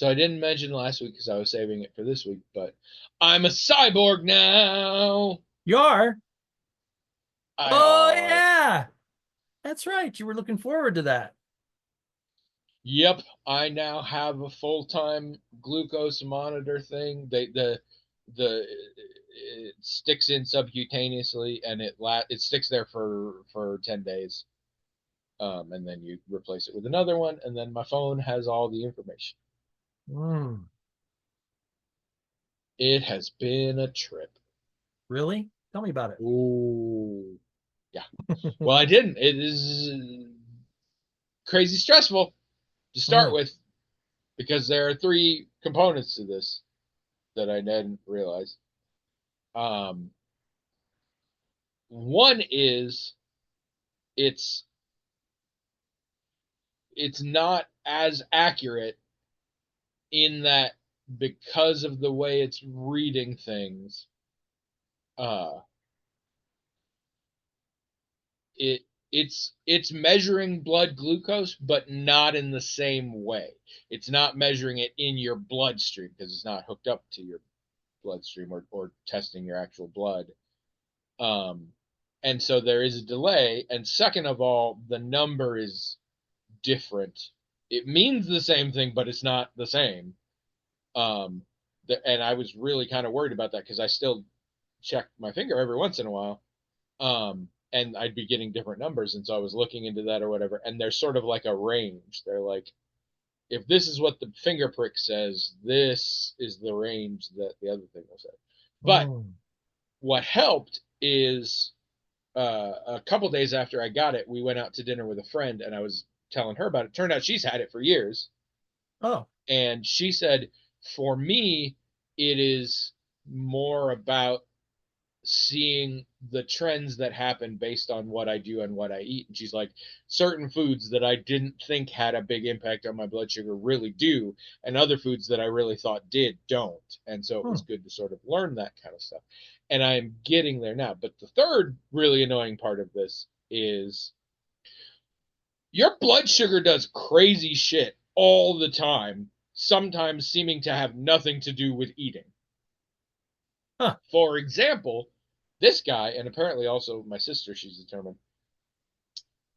So I didn't mention last week because I was saving it for this week, but I'm a cyborg now. You are? I Oh, yeah. That's right. You were looking forward to that. Yep, I now have a full-time glucose monitor thing. The it sticks in subcutaneously and it sticks there for 10 days. And then you replace it with another one and then my phone has all the information. Mm, It has been a trip. really? Tell me about Ooh. Yeah. Well, I it. didn't. It is crazy stressful to start Mm, with because there are three components to this that I didn't realize. Um, One is it's it's not as accurate in that because of the way it's reading things, uh, it it's measuring blood glucose, but not in the same way. It's not measuring it in your bloodstream because it's not hooked up to your bloodstream or testing your actual blood. Um, and so there is a delay. And second of all, the number is different. It means the same thing, but it's not the same. Um, and I was really kind of worried about that because I still check my finger every once in a while. And I'd be getting different numbers. And so I was looking into that or whatever. And there's sort of like a range. They're like, if this is what the finger prick says, this is the range that the other thing will say. But mm. what helped is a couple days after I got it, we went out to dinner with a friend, and I was telling her about it. Turned out she's had it for years, Oh, and she said, for me, it is more about seeing the trends that happen based on what I do and what I eat. And she's like, certain foods that I didn't think had a big impact on my blood sugar really do, and other foods that I really thought did don't. And so it was hmm. good to sort of learn that kind of stuff. And I'm getting there now. But the third really annoying part of this is your blood sugar does crazy shit all the time, sometimes seeming to have nothing to do with eating. Huh. For example, this guy, and apparently also my sister, she's determined,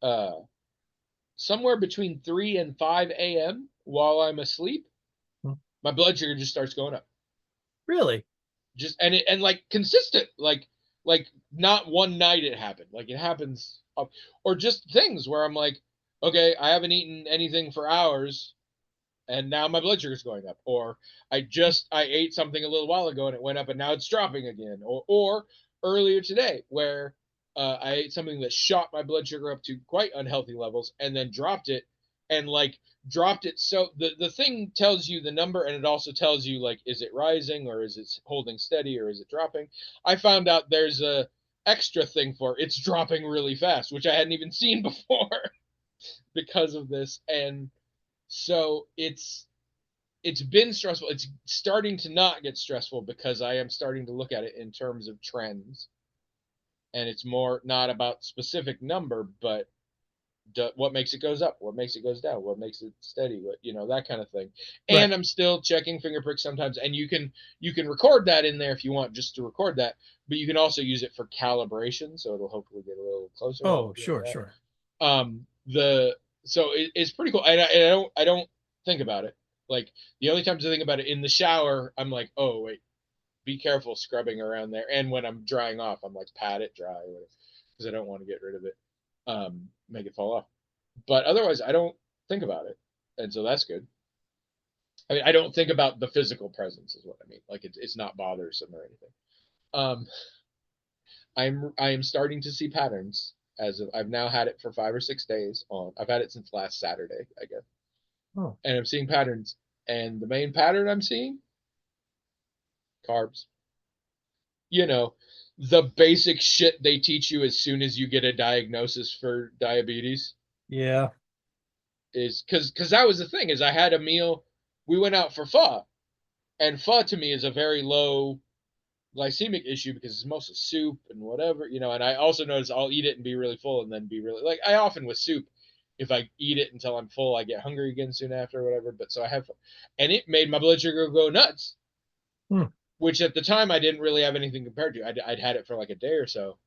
uh, somewhere between 3 and 5 a.m. while I'm asleep, Hmm. my blood sugar just starts going up. Really? Just and like consistent, like not one night it happened. Like it happens up, or just things where I'm like, okay, I haven't eaten anything for hours and now my blood sugar's going up, or I ate something a little while ago and it went up and now it's dropping again, or earlier today where I ate something that shot my blood sugar up to quite unhealthy levels and then dropped it, and like dropped it, so the thing tells you the number and it also tells you like, is it rising or is it holding steady or is it dropping. I found out there's a extra thing for it's dropping really fast, which I hadn't even seen before because of this. And so it's been stressful. It's starting to not get stressful because I am starting to look at it in terms of trends, and it's more not about specific number, but what makes it goes up, what makes it goes down, what makes it steady, what that kind of thing. Right. And I'm still checking finger pricks sometimes, and you can record that in there if you want, just to record that, but you can also use it for calibration, so it'll hopefully get a little closer and Oh, doing sure, that. sure. The so it's pretty cool, and I don't think about it. Like the only times I think about it in the shower, I'm like, oh wait, be careful scrubbing around there, and when I'm drying off, I'm like, pat it dry because I don't want to get rid of it, make it fall off. But otherwise, I don't think about it, and so that's good. I mean, I don't think about the physical presence, is what I mean. Like it's not bothersome or anything. Um, I am starting to see patterns as of I've now had it for 5 or 6 days on. I've had it since last Saturday, I guess, Oh, and I'm seeing patterns. And the main pattern I'm seeing, carbs. You know, the basic shit they teach you as soon as you get a diagnosis for diabetes yeah. is because that was the thing is I had a meal. We went out for pho, and pho to me is a very low glycemic issue because it's mostly soup and whatever. And I also notice I'll eat it and be really full and then be really like I often with soup. if I eat it until I'm full, I get hungry again soon after, or whatever. But so I have, and it made my blood sugar go nuts, Hmm. which at the time I didn't really have anything compared to. I'd had it for like a day or so,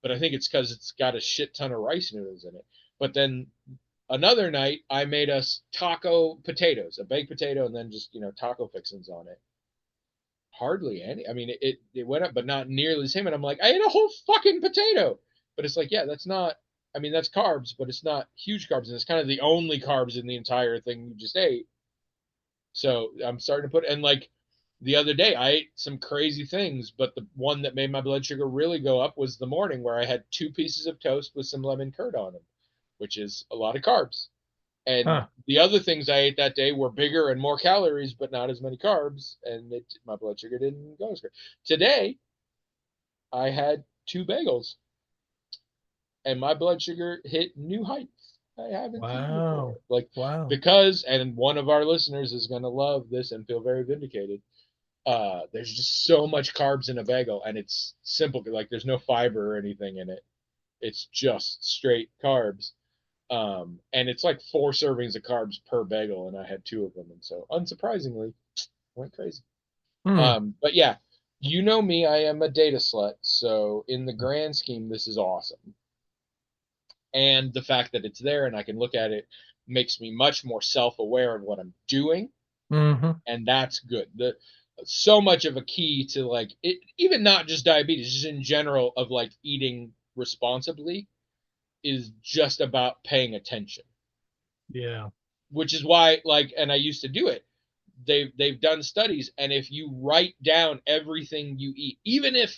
but I think it's because it's got a shit ton of rice noodles in it. But then another night, I made us taco potatoes, a baked potato, and then just taco fixings on it. Hardly any. I mean, it went up, but not nearly the same. And I'm like, I ate a whole fucking potato. But it's like, yeah, that's not. I mean, that's carbs, but it's not huge carbs, and it's kind of the only carbs in the entire thing you just ate. So I'm starting to put, and like the other day, I ate some crazy things, but the one that made my blood sugar really go up was the morning where I had 2 pieces of toast with some lemon curd on them, which is a lot of carbs. And Huh. the other things I ate that day were bigger and more calories, but not as many carbs, and my blood sugar didn't go as good. Today, I had 2 bagels, and my blood sugar hit new heights I haven't seen before. Wow. Like, Wow. because, and one of our listeners is going to love this and feel very vindicated. There's just so much carbs in a bagel, and it's simple. Like, there's no fiber or anything in it. It's just straight carbs. And it's like 4 servings of carbs per bagel, and I had 2 of them, and so unsurprisingly, went crazy. Hmm. But yeah, you know me, I am a data slut, so in the grand scheme, this is awesome. And the fact that it's there and I can look at it makes me much more self-aware of what I'm doing, Mm-hmm. and that's good. The So much of a key to like it, even not just diabetes, just in general of like eating responsibly, is just about paying attention. Yeah. Which is why, like, and I used to do it. They've done studies, and if you write down everything you eat, even if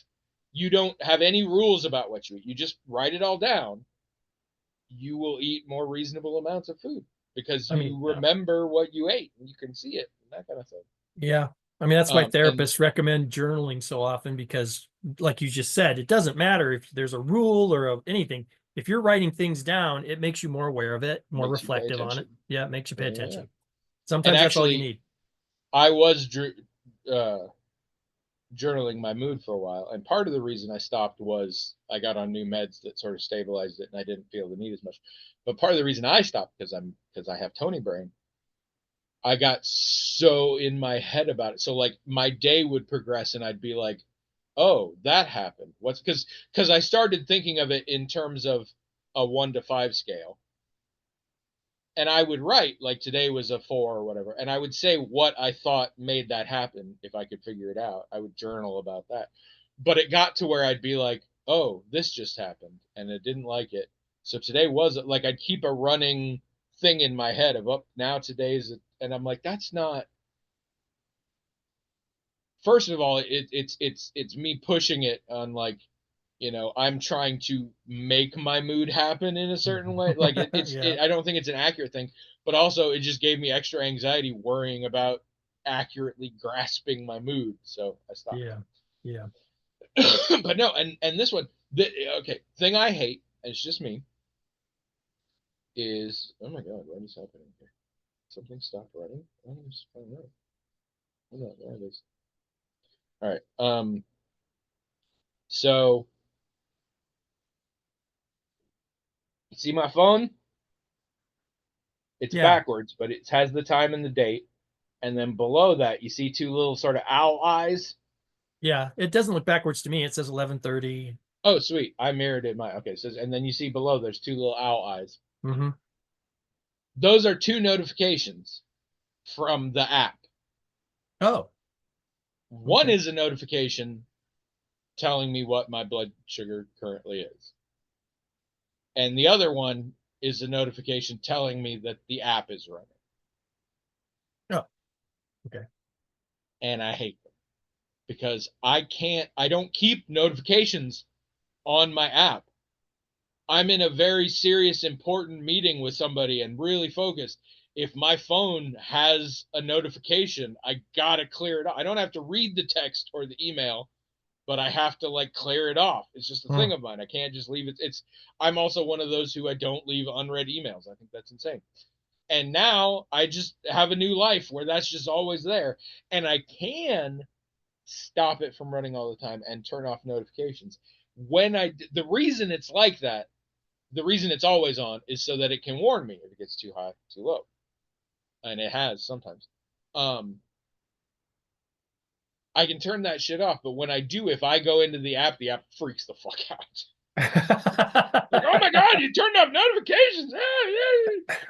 you don't have any rules about what you eat, you just write it all down, you will eat more reasonable amounts of food because I mean, you yeah. remember what you ate and you can see it and that kind of thing. Yeah. I mean, that's why And therapists recommend journaling so often because, like you just said, it doesn't matter if there's a rule or anything. If you're writing things down, it makes you more aware of it, more makes you pay reflective on it. attention. Yeah, it makes you pay Yeah. attention. And Sometimes that's all you actually, need. I was uh, journaling my mood for a while, and part of the reason I stopped was I got on new meds that sort of stabilized it, and I didn't feel the need as much. But part of the reason I stopped because I have Tony brain. I got so in my head about it. So like my day would progress, and I'd be like, "Oh, that happened." What's because I started thinking of it in terms of a 1 to 5 scale, and I would write like today was a 4 or whatever, and I would say what I thought made that happen if I could figure it out. I would journal about that. But it got to where I'd be like, "Oh, this just happened," and I didn't like it. So today was like I'd keep a running thing in my head of, "Oh, now today's," and I'm like, "That's not." First of all, it's me pushing it on like I'm trying to make my mood happen in a certain way. Like Yeah. I don't think it's an accurate thing, but also it just gave me extra anxiety worrying about accurately grasping my mood. So I stopped Yeah. Yeah. it. But no, and this one, okay, thing I hate, and it's just me, is oh my god, what is happening here? Something stopped running. Oh, just find out. Hold on, there it is. All right. So you see my phone? It's Yeah. backwards, but it has the time and the date. And then below that, you see 2 little sort of owl eyes. Yeah. It doesn't look backwards to me. It says 11:30. Oh, sweet. I mirrored it. Okay. So, and then you see below, there's 2 little owl eyes. Mm-hmm. Those are 2 notifications from the app. Oh, One okay. is a notification telling me what my blood sugar currently is. And the other one is a notification telling me that the app is running. Oh, okay. And I hate them because I don't keep notifications on my app. I'm in a very serious, important meeting with somebody and really focused. If my phone has a notification, I gotta clear it off. I don't have to read the text or the email, but I have to like clear it off. It's just a Hmm. thing of mine. I can't just leave it. I'm also one of those who I don't leave unread emails. I think that's insane. And now I just have a new life where that's just always there. And I can stop it from running all the time and turn off notifications. The reason it's like that, the reason it's always on is so that it can warn me if it gets too high, too low. And it has sometimes. I can turn that shit off, but when I do, if I go into the app freaks the fuck out. Like, oh my God, you turned off notifications.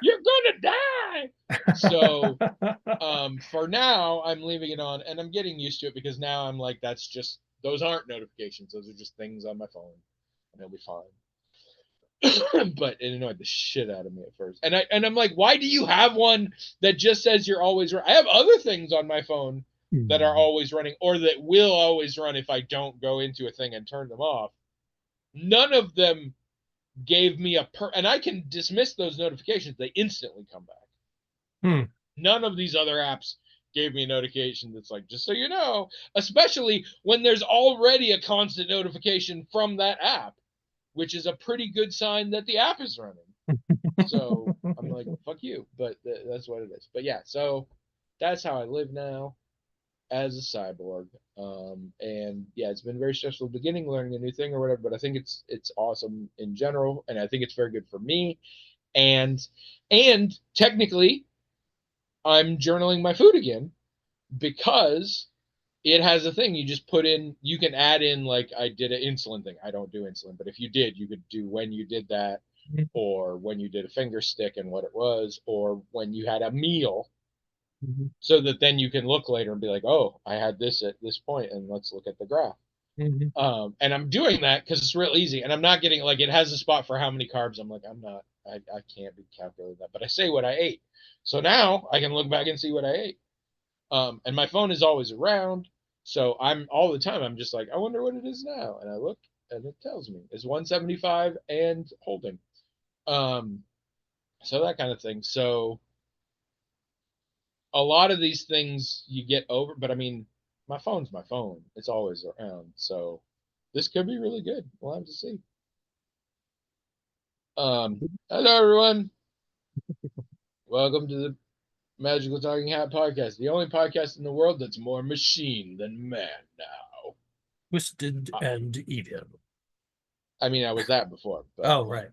You're gonna die. So for now, I'm leaving it on, and I'm getting used to it because now I'm like, those aren't notifications. Those are just things on my phone, and it'll be fine. But it annoyed the shit out of me at first. And I'm like, why do you have one that just says you're always running? I have other things on my phone that are always running or that will always run if I don't go into a thing and turn them off. None of them gave me and I can dismiss those notifications. They instantly come back. None of these other apps gave me a notification that's like, just so you know, especially when there's already a constant notification from that app, which is a pretty good sign that the app is running. So I'm like, fuck you, but that's what it is. But yeah, so that's how I live now as a cyborg. And yeah, it's been very stressful at the beginning learning a new thing or whatever, but I think it's awesome in general, and I think it's very good for me. And technically I'm journaling my food again because it has a thing you just put in. You can add in, like, I did an insulin thing. I don't do insulin, but if you did, you could do when you did that, or when you did a finger stick and what it was, or when you had a meal, so that then you can look later and be like, oh, I had this at this point, and let's look at the graph. And I'm doing that because it's real easy, and I'm not getting, like, it has a spot for how many carbs. I'm like, I can't be calculating that, but I say what I ate. So now I can look back and see what I ate. And my phone is always around. So I'm all the time, I'm just like, I wonder what it is now. And I look and it tells me it's 175 and holding. So that kind of thing. So a lot of these things you get over, but I mean, my phone's my phone. It's always around. So this could be really good. We'll have to see. Hello everyone. Welcome to the Magical Talking Hat podcast, the only podcast in the world that's more machine than man now. Twisted and evil. I mean, I was that before. But, oh, right.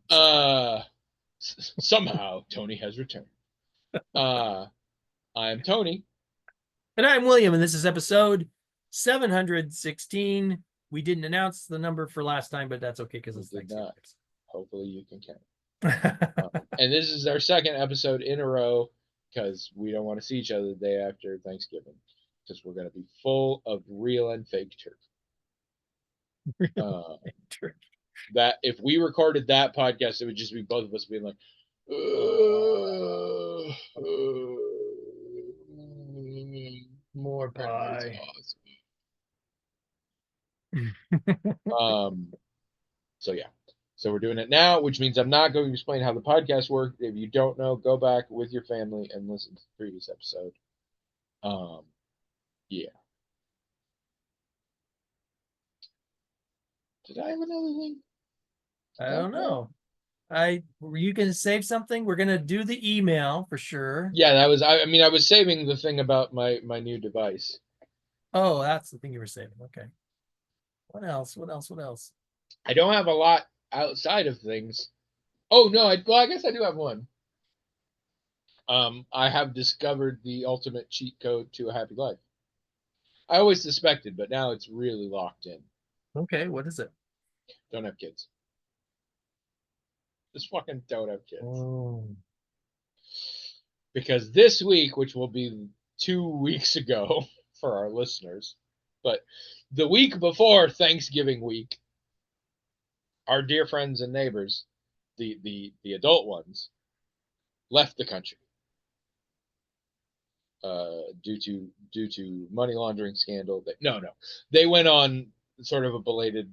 Somehow Tony has returned. I'm Tony. And I'm William, and this is episode 716. We didn't announce the number for last time, but that's okay because it's Thanksgiving. Hopefully you can count. And this is our second episode in a row because we don't want to see each other the day after Thanksgiving because we're going to be full of real and fake turkey. That if we recorded that podcast, it would just be both of us being like, more pie. Awesome. So yeah. So we're doing it now, which means I'm not going to explain how the podcast works. If you don't know, go back with your family and listen to the previous episode. Yeah. Did I have another thing? I don't know. Were you going to save something? We're going to do the email for sure. Yeah, that was, I mean, I was saving the thing about my new device. Oh, that's the thing you were saving. Okay. What else? I don't have a lot outside of things. Oh, no, I guess I do have one. I have discovered the ultimate cheat code to a happy life. I always suspected, but now it's really locked in. Okay, what is it? Don't have kids. Just fucking don't have kids. Oh. Because this week, which will be 2 weeks ago for our listeners, but the week before Thanksgiving week, our dear friends and neighbors, the adult ones, left the country due to money laundering scandal. They went on sort of a belated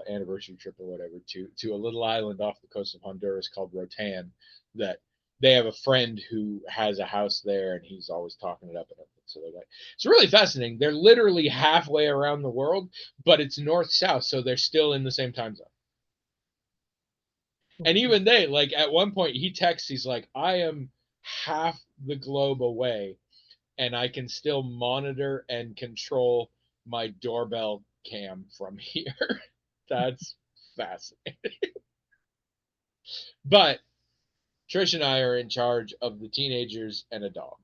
anniversary trip or whatever to a little island off the coast of Honduras called Rotan. That they have a friend who has a house there, and he's always talking it up and everything. So they're like, it's really fascinating. They're literally halfway around the world, but it's north-south, so they're still in the same time zone. And even they, like, at one point, he texts, he's like, I am half the globe away, and I can still monitor and control my doorbell cam from here. That's fascinating. But Trish and I are in charge of the teenagers and a dog.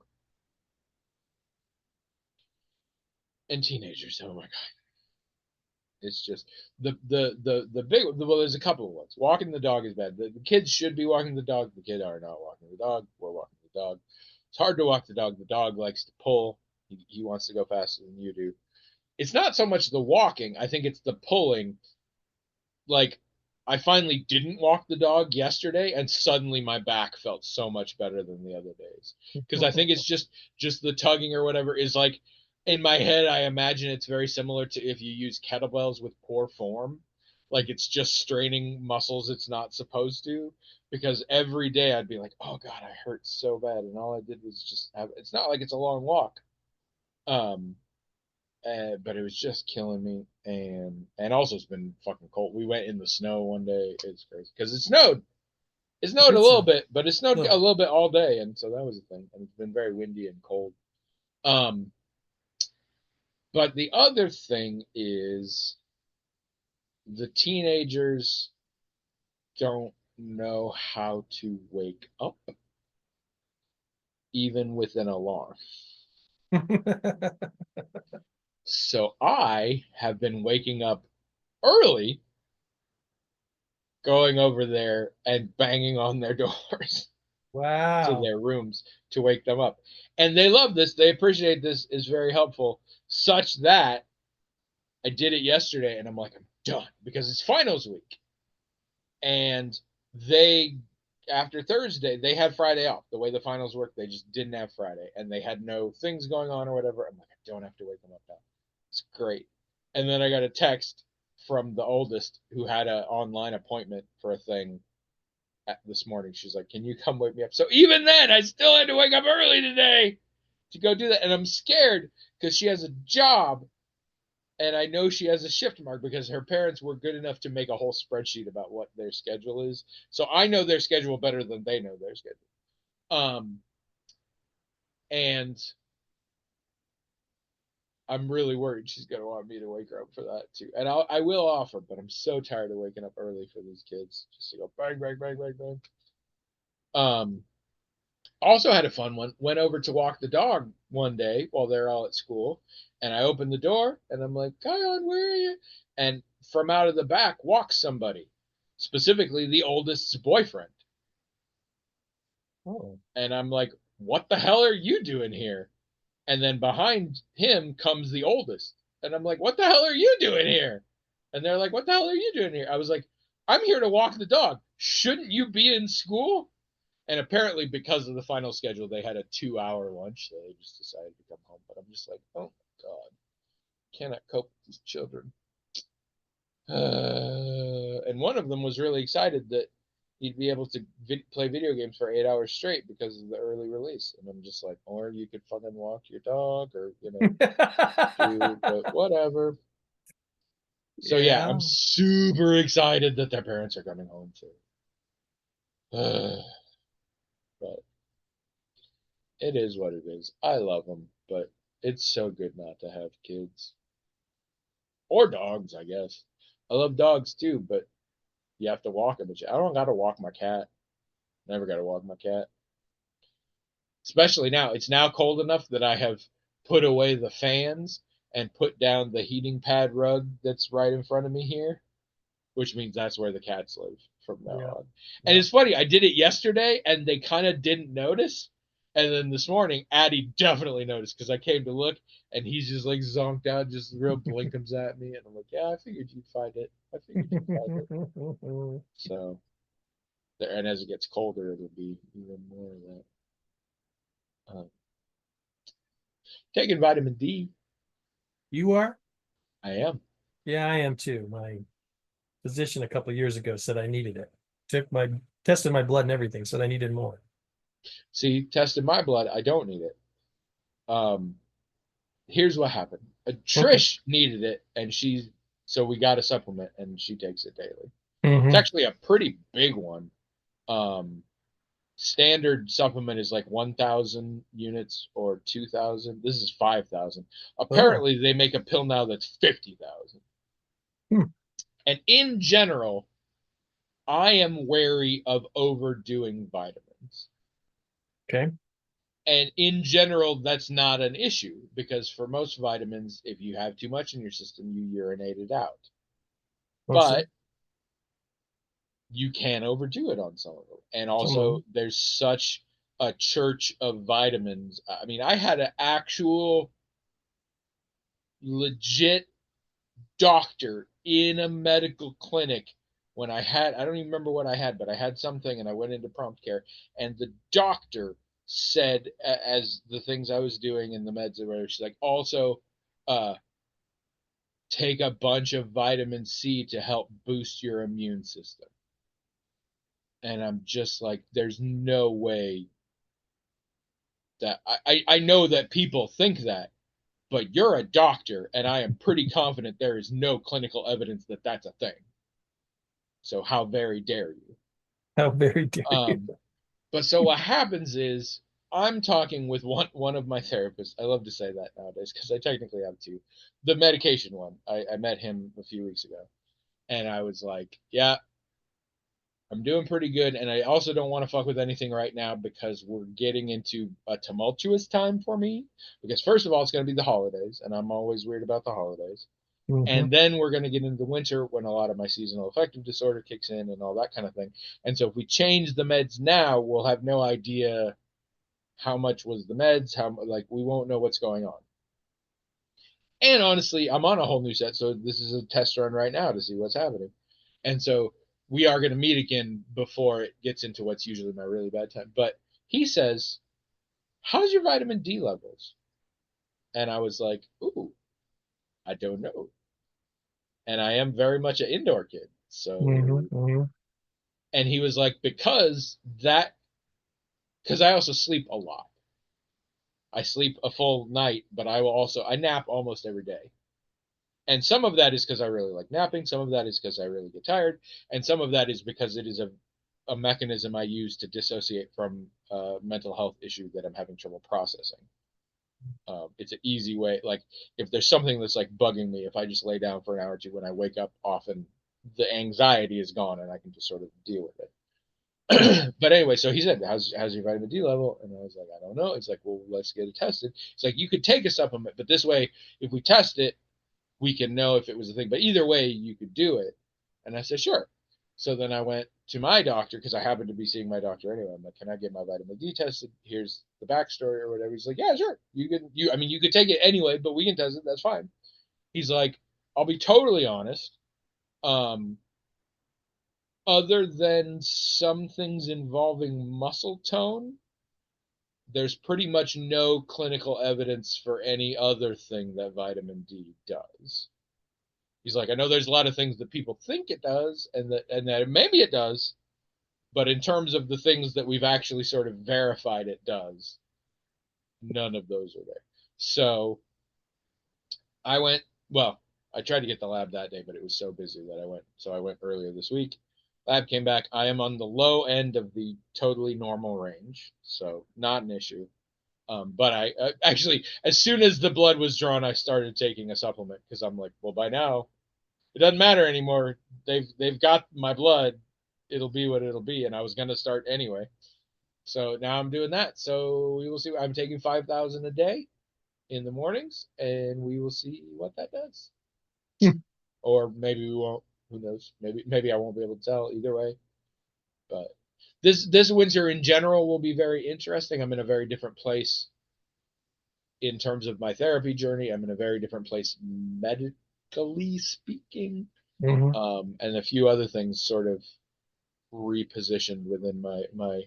And teenagers, oh my god. It's just the big well, there's a couple of ones. Walking the dog is bad. The kids should be walking the dog. The kids are not walking the dog. We're walking the dog. It's hard to walk the dog. The dog likes to pull. He wants to go faster than you do. It's not so much the walking. I think it's the pulling. Like, I finally didn't walk the dog yesterday, and suddenly my back felt so much better than the other days. Because I think it's just the tugging or whatever is like, in my head, I imagine it's very similar to if you use kettlebells with poor form. Like, it's just straining muscles it's not supposed to. Because every day I'd be like, oh God, I hurt so bad. And all I did was just have, it's not like it's a long walk. Um, but it was just killing me, and also it's been fucking cold. We went in the snow one day. It's crazy because it snowed. It snowed a Did little so. bit, but it snowed a Oh. little bit all day, and so that was a thing. And it's been very windy and cold. Um, but the other thing is the teenagers don't know how to wake up, even with an alarm. So I have been waking up early, going over there and banging on their doors to Wow. their rooms to wake them up. And they love this. They appreciate this. Is very helpful, such that I did it yesterday and I'm like, I'm done because it's finals week. And they, after Thursday, they had Friday off. The way the finals work, they just didn't have Friday and they had no things going on or whatever. I'm like, I don't have to wake them up now. It's great. And then I got a text from the oldest who had an online appointment for a thing this morning. She's like, "Can you come wake me up?" So even then, I still had to wake up early today to go do that, and I'm scared because she has a job, and I know she has a shift mark because her parents were good enough to make a whole spreadsheet about what their schedule is. So I know their schedule better than they know their schedule. Um, and I'm really worried she's gonna want me to wake her up for that too. And I will offer, but I'm so tired of waking up early for these kids just to go bang bang bang bang bang. Also had a fun one. Went over to walk the dog one day while they're all at school, and I opened the door and I'm like, "Kion, where are you?" And from out of the back walks somebody, specifically the oldest's boyfriend. Oh. And I'm like, "What the hell are you doing here?" And then behind him comes the oldest, and I'm like, "What the hell are you doing here?" And they're like, "What the hell are you doing here?" I was like, "I'm here to walk the dog. Shouldn't you be in school?" And apparently, because of the final schedule, they had a 2 hour lunch. So they just decided to come home. But I'm just like, oh my God, cannot cope with these children. And one of them was really excited that he'd be able to play video games for 8 hours straight because of the early release. And I'm just like, or you could fucking walk your dog or, do, but whatever. So yeah, I'm Yeah. super excited that their parents are coming home too. But it is what it is. I love them, but it's so good not to have kids or dogs, I guess. I love dogs too, but you have to walk them. I don't got to walk my cat. Never got to walk my cat. Especially now. It's now cold enough that I have put away the fans and put down the heating pad rug that's right in front of me here, which means that's where the cats live from now Yeah. on. And Yeah. it's funny, I did it yesterday and they kind of didn't notice. And then this morning, Addie definitely noticed because I came to look and he's just like zonked out, just real blinkums at me. And I'm like, yeah, I figured you'd find it. I figured you'd find it. So, and as it gets colder, it'll be even more of that. Taking vitamin D, You are? I am. Yeah, I am too. My physician a couple of years ago said I needed it. Tested my blood and everything, said I needed more. See, tested my blood. I don't need it. Um, Here's what happened. Trish needed it, and so we got a supplement, and she takes it daily. It's Hmm. actually a pretty big one. Um, Standard supplement is like 1,000 units or 2,000. This is 5,000. Oh. Apparently, they make a pill now that's 50,000. Hmm. And in general, I am wary of overdoing vitamins. Okay. And in general, that's not an issue because for most vitamins, if you have too much in your system, you urinate it out. Mostly But you can overdo it on some of them. And some of also, them. there's such a church of vitamins. I mean, I had an actual legit doctor in a medical clinic when I don't even remember what I had, but I had something and I went into prompt care. And the doctor said, as the things I was doing in the meds or whatever, she's like, also, uh, take a bunch of vitamin C to help boost your immune system. And I'm just like, there's no way that I know that people think that, but you're a doctor, and I am pretty confident there is no clinical evidence that that's a thing. So how very dare you? How very dare you. Um, but so what happens is I'm talking with one of my therapists. I love to say that nowadays because I technically have two. The medication one. I met him a few weeks ago, and I was like, yeah, I'm doing pretty good, and I also don't want to fuck with anything right now because we're getting into a tumultuous time for me. Because first of all, it's going to be the holidays, and I'm always weird about the holidays. Hmm. And then we're going to get into the winter when a lot of my seasonal affective disorder kicks in and all that kind of thing. And so if we change the meds now, we'll have no idea how much was the meds, how like we won't know what's going on. And honestly, I'm on a whole new set, so this is a test run right now to see what's happening. And so we are going to meet again before it gets into what's usually my really bad time. But he says, "How's your vitamin D levels?" And I was like, "Ooh, I don't know." And I am very much an indoor kid. Hmm. So, Hmm. and he was like, because I also sleep a lot. I sleep a full night, but I nap almost every day. And some of that is because I really like napping. Some of that is because I really get tired. And some of that is because it is a mechanism I use to dissociate from a mental health issue that I'm having trouble processing. It's an easy way. Like if there's something that's like bugging me, if I just lay down for an hour or two, when I wake up, often the anxiety is gone and I can just sort of deal with it. But anyway, so he said, how's your vitamin D level? And I was like, I don't know. It's like, well, let's get it tested. It's like you could take a supplement, but this way, if we test it, we can know if it was a thing. But either way, you could do it. And I said, sure. So then I went to my doctor because I happened to be seeing my doctor anyway. I'm like, can I get my vitamin D tested? Here's the backstory or whatever. He's like, yeah, sure. I mean, you could take it anyway, but we can test it. That's fine. He's like, I'll be totally honest. Um, Other than some things involving muscle tone, there's pretty much no clinical evidence for any other thing that vitamin D does. He's like, I know there's a lot of things that people think it does, and that maybe it does, but in terms of the things that we've actually sort of verified it does, none of those are there. So I went. Well, I tried to get the lab that day, but it was so busy that I went. So I went earlier this week. Lab came back. I am on the low end of the totally normal range, so not an issue. But I actually, as soon as the blood was drawn, I started taking a supplement because I'm like, well, by now it doesn't matter anymore. They've got my blood. It'll be what it'll be. And I was gonna start anyway. So now I'm doing that. So we will see. I'm taking 5,000 a day in the mornings, and we will see what that does. Or maybe we won't. Who knows? Maybe I won't be able to tell either way. But this winter in general will be very interesting. I'm in a very different place in terms of my therapy journey. I'm in a very different place medically speaking, Hmm. and a few other things sort of repositioned within my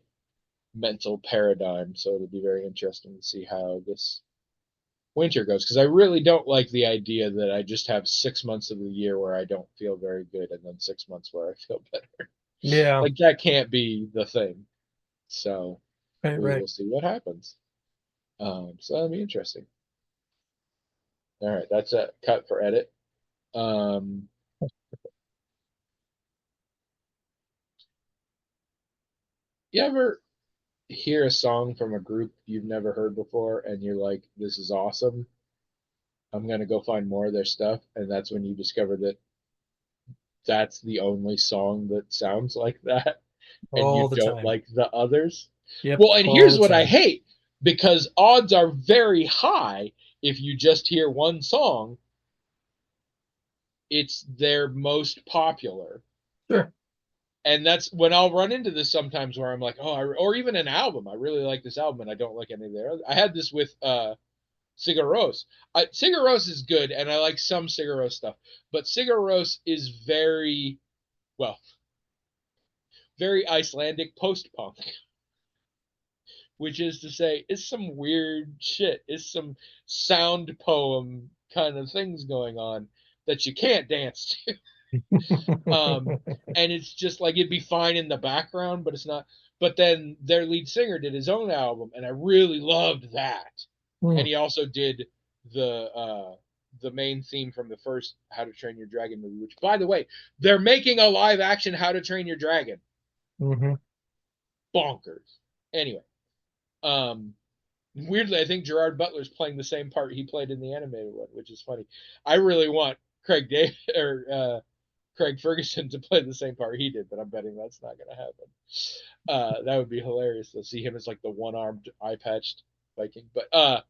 mental paradigm. So it'll be very interesting to see how this winter goes because I really don't like the idea that I just have 6 months of the year where I don't feel very good and then 6 months where I feel better. Yeah. Like that can't be the thing. So Right. we Right. will see what happens. So that'll be interesting. All right, that's a cut for edit. Um, you ever hear a song from a group you've never heard before and you're like, this is awesome? I'm gonna go find more of their stuff, and that's when you discover that that's the only song that sounds like that, and you All the don't time. like the others. Yep, Well, and all here's the what I time. hate, because odds are very high if you just hear one song, it's their most popular. Sure. And that's when I'll run into this sometimes where I'm like, oh, or even an album. I really like this album and I don't like any of their other. I had this with Sigur Rós. Sigur Rós is good and I like some Sigur Rós stuff, but Sigur Rós is very, well, very Icelandic post-punk, which is to say, it's some weird shit. It's some sound poem kind of things going on that you can't dance to. Um, and it's just like it'd be fine in the background, but it's not. But then their lead singer did his own album, and I really loved that. Hmm. And he also did the main theme from the first How to Train Your Dragon movie, which, by the way, they're making a live action How to Train Your Dragon. Hmm. Bonkers. Anyway, um, weirdly, I think Gerard Butler's playing the same part he played in the animated one, which is funny. I really want Craig David or Craig Ferguson to play the same part he did, but I'm betting that's not going to happen. That would be hilarious to see him as like the one-armed, eye-patched Viking. But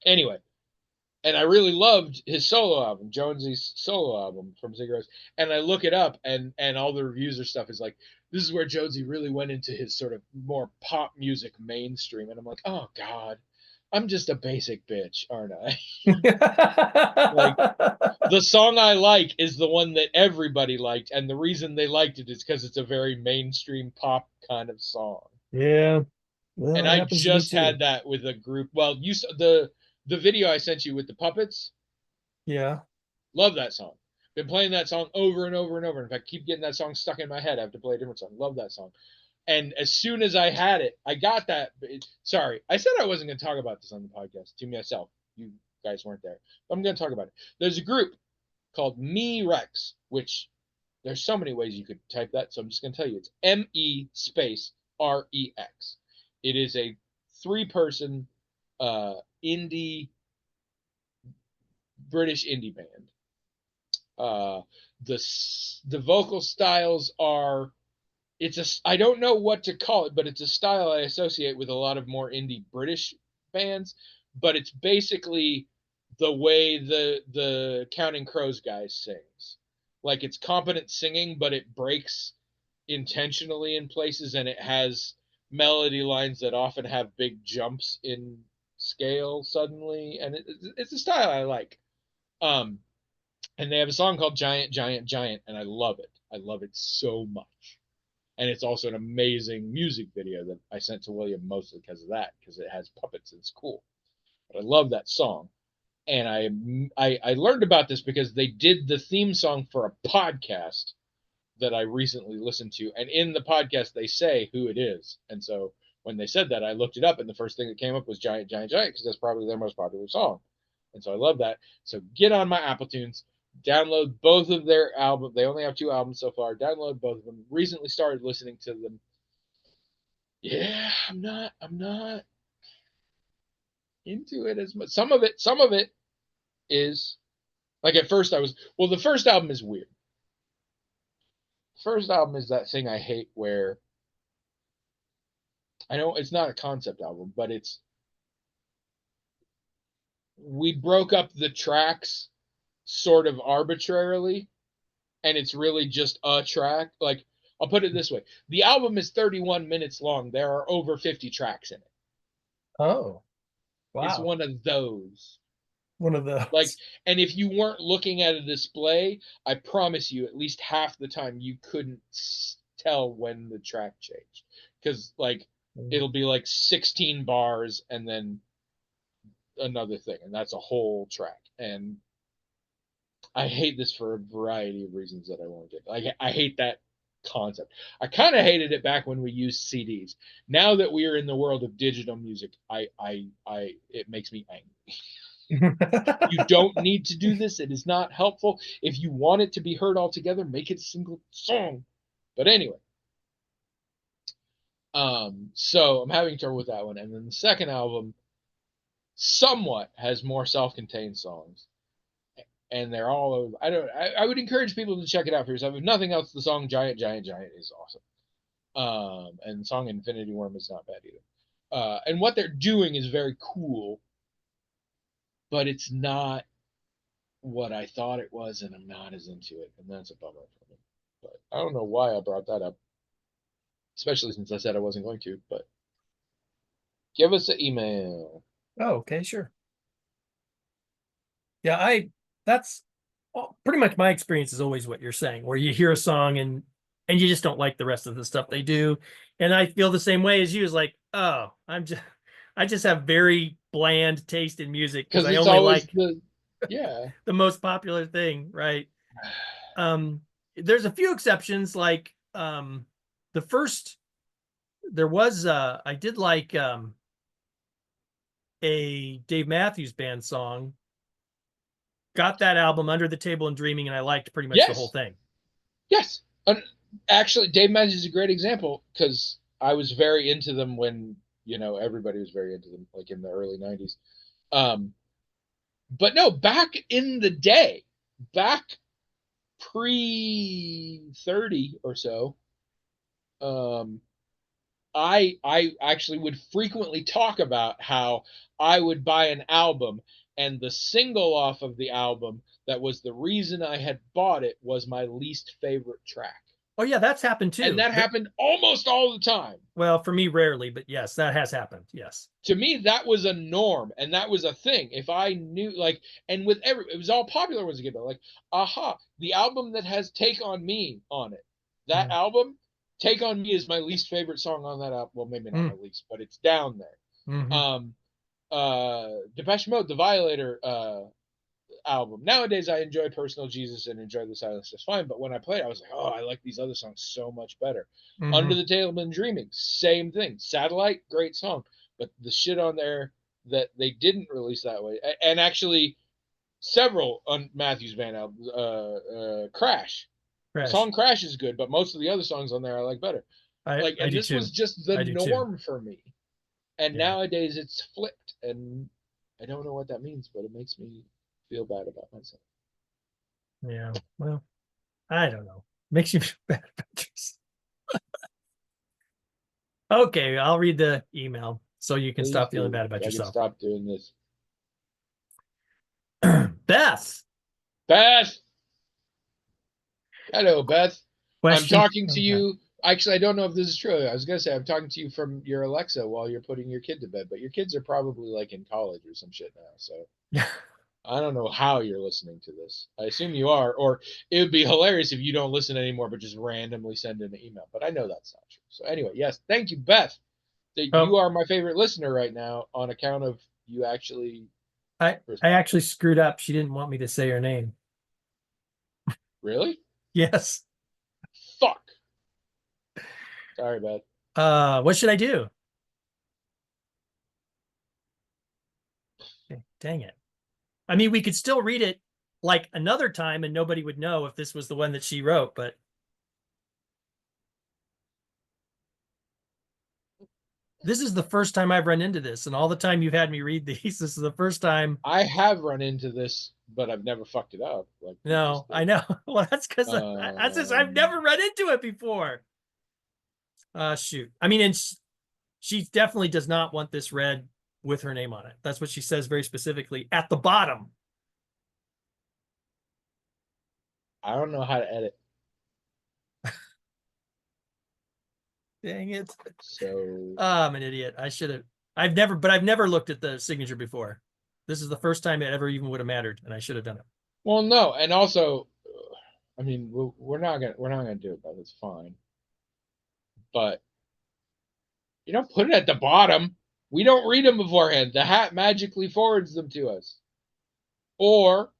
anyway, and I really loved his solo album, Jonesy's solo album from Sigur Rós. And I look it up, and all the reviews or stuff is like, this is where Jonesy really went into his sort of more pop music mainstream. And I'm like, oh God, I'm just a basic bitch, aren't I? Like, the song I like is the one that everybody liked, and the reason they liked it is because it's a very mainstream pop kind of song. Yeah. Well, And it I happens to me just too. had that with a group. Well, you the video I sent you with the puppets. Yeah. Love that song. Been playing that song over and over and over. In fact, keep getting that song stuck in my head. I have to play a different song. Love that song. And as soon as I had it, I got that. Sorry, I said I wasn't going to talk about this on the podcast to myself. You guys weren't there. I'm going to talk about it. There's a group called Me Rex, which there's so many ways you could type that. So I'm just going to tell you it's ME space REX. It is a 3-person indie, British indie band. Uh, the vocal styles are, it's a, I don't know what to call it, but it's a style I associate with a lot of more indie British bands. But it's basically the way the Counting Crows guys sings. Like it's competent singing, but it breaks intentionally in places, and it has melody lines that often have big jumps in scale suddenly, and it's a style I like. Um, and they have a song called Giant, Giant, Giant, and I love it. I love it so much. And it's also an amazing music video that I sent to William mostly because of that, because it has puppets and it's cool. But I love that song. And I learned about this because they did the theme song for a podcast that I recently listened to, and in the podcast they say who it is. And so when they said that, I looked it up, and the first thing that came up was Giant, Giant, Giant, because that's probably their most popular song. And so I love that. So get on my Apple Tunes, download both of their albums. They only have 2 albums so far. Download both of them. Recently started listening to them. Yeah, I'm not into it as much. Some of it is like at first I was, well, the first album is weird. First album is that thing I hate where I know it's not a concept album, but it's, we broke up the tracks sort of arbitrarily, and it's really just a track. Like, I'll put it this way: the album is 31 minutes long. There are over 50 tracks in it. Oh, It's wow. one of those. One of Like, those. and if you weren't looking at a display, I promise you, at least half the time you couldn't tell when the track changed, because like it'll be like 16 bars and then another thing, and that's a whole track. And I hate this for a variety of reasons that I won't get. Like I hate that concept. I kind of hated it back when we used CDs. Now that we are in the world of digital music, it makes me angry. You don't need to do this. It is not helpful. If you want it to be heard all together, make it a single song. But anyway, so I'm having trouble with that one. And then the second album somewhat has more self-contained songs. and they're all over. I would encourage people to check it out for yourself. If nothing else, the song Giant Giant Giant is awesome. And the song Infinity Worm is not bad either. And what they're doing is very cool, but it's not what I thought it was, and I'm not as into it, and that's a bummer for me. But I don't know why I brought that up, especially since I said I wasn't going to. But give us an email. Oh, okay, sure. Yeah, that's pretty much my experience is always what you're saying, where you hear a song and you just don't like the rest of the stuff they do. And I feel the same way as you, is like, oh, I just have very bland taste in music because I it's only always like the most popular thing, right? There's a few exceptions, like the first there was I did like a Dave Matthews Band song. Got that album, Under the Table and Dreaming, and I liked pretty much the whole thing. Yes. Actually, Dave Matthews is a great example because I was very into them when, everybody was very into them, like in the early 90s. But no, back in the day, back pre-30 or so, I actually would frequently talk about how I would buy an album, and the single off of the album that was the reason I had bought it was my least favorite track. Oh yeah, that's happened too. And that happened almost all the time. Well, for me, rarely, but yes, that has happened. Yes. To me, that was a norm, and that was a thing. If I knew, like, and with it was all popular ones again, like, Aha, the album that has Take on Me on it, that album, Take on Me is my least favorite song on that album. Well, maybe not my least, but it's down there. Depeche Mode, the Violator album. Nowadays, I enjoy Personal Jesus and Enjoy the Silence just fine, but when I played, I was like, oh, I like these other songs so much better. Under the Table and Dreaming, same thing. Satellite, great song, but the shit on there that they didn't release that way, and actually several on Matthews Band albums, Crash. The song Crash is good, but most of the other songs on there I like better. And this was just the norm for me. And nowadays it's flipped, and I don't know what that means, but it makes me feel bad about myself. Yeah, well, I don't know. Makes you feel bad about yourself. Okay, I'll read the email so you can stop feeling bad about yourself. Stop doing this. Beth. Hello, Beth. Question. I'm talking to you. Actually, I don't know if this is true. I was going to say I'm talking to you from your Alexa while you're putting your kid to bed, but your kids are probably like in college or some shit now. So I don't know how you're listening to this. I assume you are, or it would be hilarious if you don't listen anymore, but just randomly send in an email. But I know that's not true. So anyway, yes, thank you, Beth. You are my favorite listener right now on account of you actually. I actually screwed up. She didn't want me to say her name. Really? Yes. Fuck. Sorry, Beth. What should I do? Dang it. I mean, we could still read it like another time and nobody would know if this was the one that she wrote, but this is the first time I've run into this, and all the time you've had me read these, this is the first time. I have run into this, but I've never fucked it up. Like, no, I know. Well, that's because I've never run into it before. Shoot. I mean, and she definitely does not want this read with her name on it. That's what she says very specifically at the bottom. I don't know how to edit. Dang it. So I'm an idiot. I've never looked at the signature before. This is the first time it ever even would have mattered, and I should have done it. Well, no, and also, I mean, we're not gonna do it, but it's fine. But put it at the bottom. We don't read them beforehand. The hat magically forwards them to us. Or,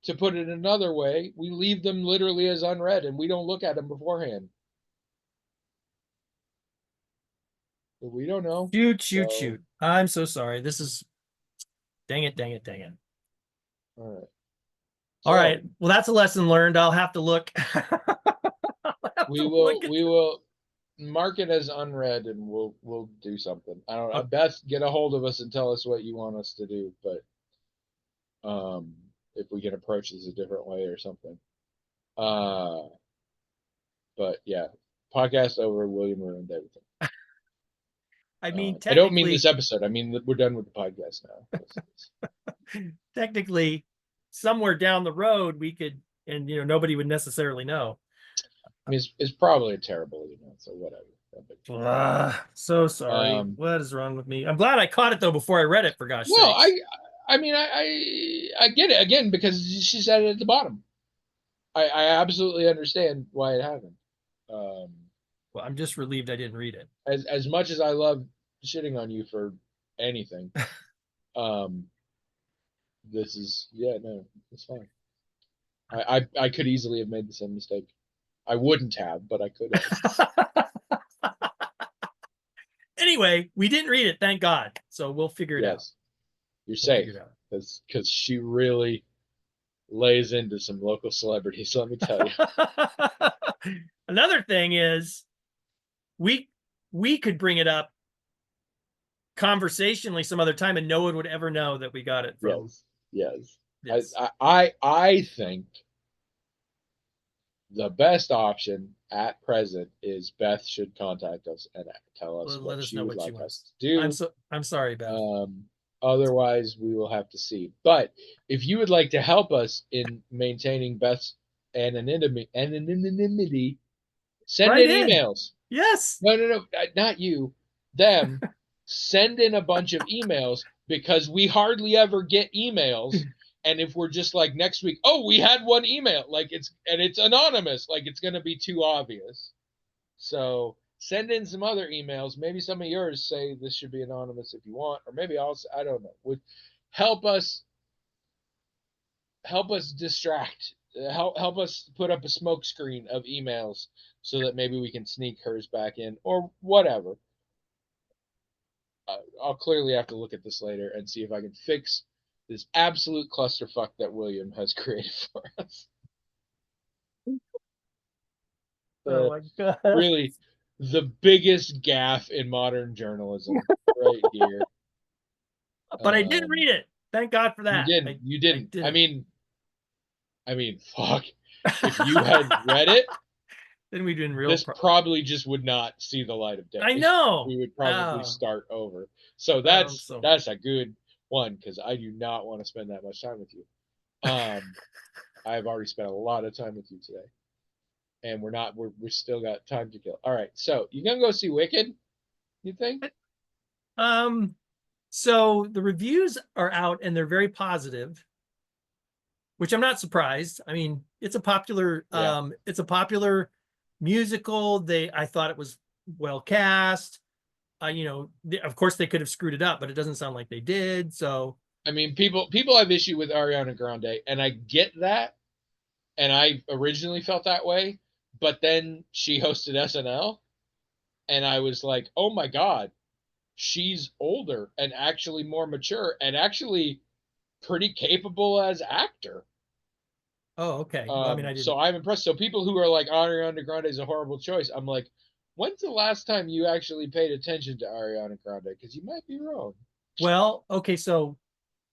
to put it another way, we leave them literally as unread, and we don't look at them beforehand. But we don't know. Shoot. I'm so sorry. This is, dang it. All right. Well, that's a lesson learned. I'll have to look. We will mark it as unread, and we'll do something. I don't know. Beth, get a hold of us and tell us what you want us to do. But if we can approach this a different way or something. But yeah, podcast over. William ruined everything. I mean, I don't mean technically, this episode. I mean we're done with the podcast now. technically, somewhere down the road we could, and nobody would necessarily know. I mean, it's probably a terrible email, so whatever. So sorry. What is wrong with me? I'm glad I caught it though before I read it. For gosh Well, sakes. I mean, I get it again because she said it at the bottom. I absolutely understand why it happened. Well, I'm just relieved I didn't read it. As much as I love shitting on you for anything, this is no, it's fine. I could easily have made the same mistake. I wouldn't have, but I could have. Anyway, we didn't read it, thank God. So we'll figure it out. You're safe because she really lays into some local celebrities. Let me tell you. Another thing is, we could bring it up conversationally some other time, and no one would ever know that we got it from. Yes. I think the best option at present is Beth should contact us and tell us what she would like us to do. I'm sorry, Beth. Otherwise, we will have to see. But if you would like to help us in maintaining Beth's anonymity, send in emails. Yes. No, not you. Them. Send in a bunch of emails because we hardly ever get emails. And if we're just like next week, oh, we had one email, like it's anonymous, like it's going to be too obvious. So send in some other emails. Maybe some of yours say this should be anonymous if you want, or maybe also, I don't know, would help us distract, help us put up a smoke screen of emails so that maybe we can sneak hers back in or whatever. I'll clearly have to look at this later and see if I can fix this absolute clusterfuck that William has created for us. Oh my God. Really, the biggest gaffe in modern journalism right here. But I did read it. Thank God for that. You didn't. I mean, fuck. If you had read it, then we'd been real. This probably just would not see the light of day. I know. We would probably start over. So that's a good one because I do not want to spend that much time with you. I've already spent a lot of time with you today, and we're still got time to kill. All right, so you gonna go see Wicked? You think? So the reviews are out and they're very positive, which I'm not surprised. I mean, it's a popular musical. I thought it was well cast. Of course they could have screwed it up, but it doesn't sound like they did. So I mean, people have issue with Ariana Grande, and I get that. And I originally felt that way, but then she hosted SNL, and I was like, oh my God, she's older and actually more mature and actually pretty capable as actor. Oh, okay. Well, I mean, I didn't. So I'm impressed. So people who are like, Ariana Grande is a horrible choice, I'm like, when's the last time you actually paid attention to Ariana Grande? Because you might be wrong. Well, okay, so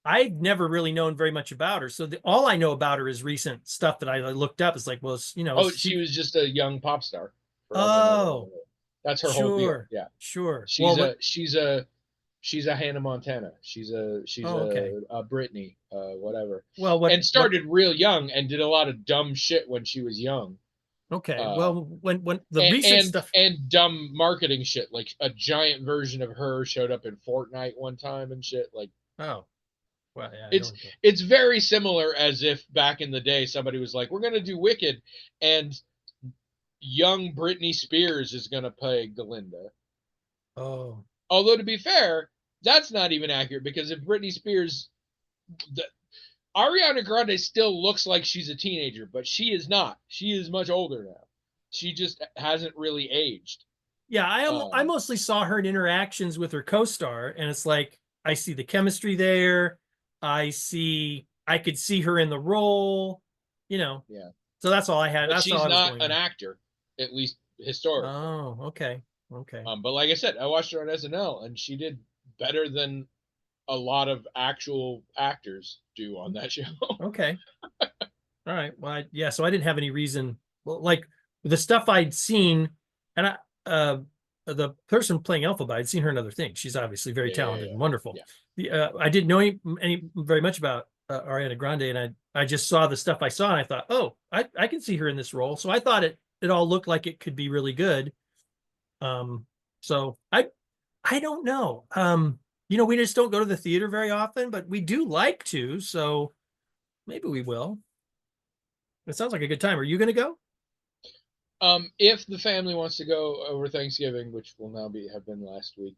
I've never really known very much about her. So all I know about her is recent stuff that I looked up. It's like, well, she was just a young pop star. Oh, that's her whole deal. Yeah, sure. She's a Hannah Montana. She's a Britney, whatever. Well, and started real young and did a lot of dumb shit when she was young. Okay. Well, when the recent stuff and dumb marketing shit, like a giant version of her showed up in Fortnite one time and shit. Like, oh, well, yeah. It's very similar as if back in the day somebody was like, we're gonna do Wicked, and young Britney Spears is gonna play Glinda. Oh. Although to be fair, that's not even accurate because if Britney Spears, Ariana Grande still looks like she's a teenager, but she is not. She is much older now. She just hasn't really aged. Yeah, I mostly saw her in interactions with her co-star, and it's like I see the chemistry there. I could see her in the role. Yeah. So that's all I had. That's she's all not an actor, at least historically. Oh, okay. But like I said, I watched her on SNL, and she did better than a lot of actual actors do on that show. Okay. All right. Well, yeah. So I didn't have any reason. Well, like the stuff I'd seen, and the person playing Elphaba, I'd seen her in other things. She's obviously very Yeah, yeah, talented yeah, and wonderful. yeah. I didn't know any very much about Ariana Grande, and I just saw the stuff I saw, and I thought, oh, I can see her in this role. So I thought it all looked like it could be really good. So I don't know. We just don't go to the theater very often, but we do like to. So maybe we will. It sounds like a good time. Are you going to go? If the family wants to go over Thanksgiving, which will now have been last week,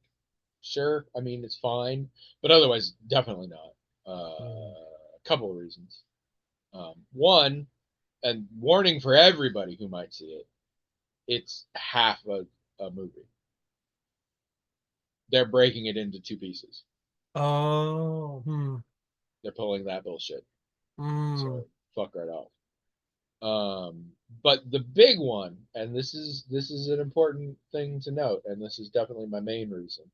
sure. I mean, it's fine, but otherwise, definitely not. A couple of reasons. One, and warning for everybody who might see it, it's half a movie. They're breaking it into two pieces. Oh, They're pulling that bullshit. mm. So fuck right off. But the big one, and this is an important thing to note, and this is definitely my main reason.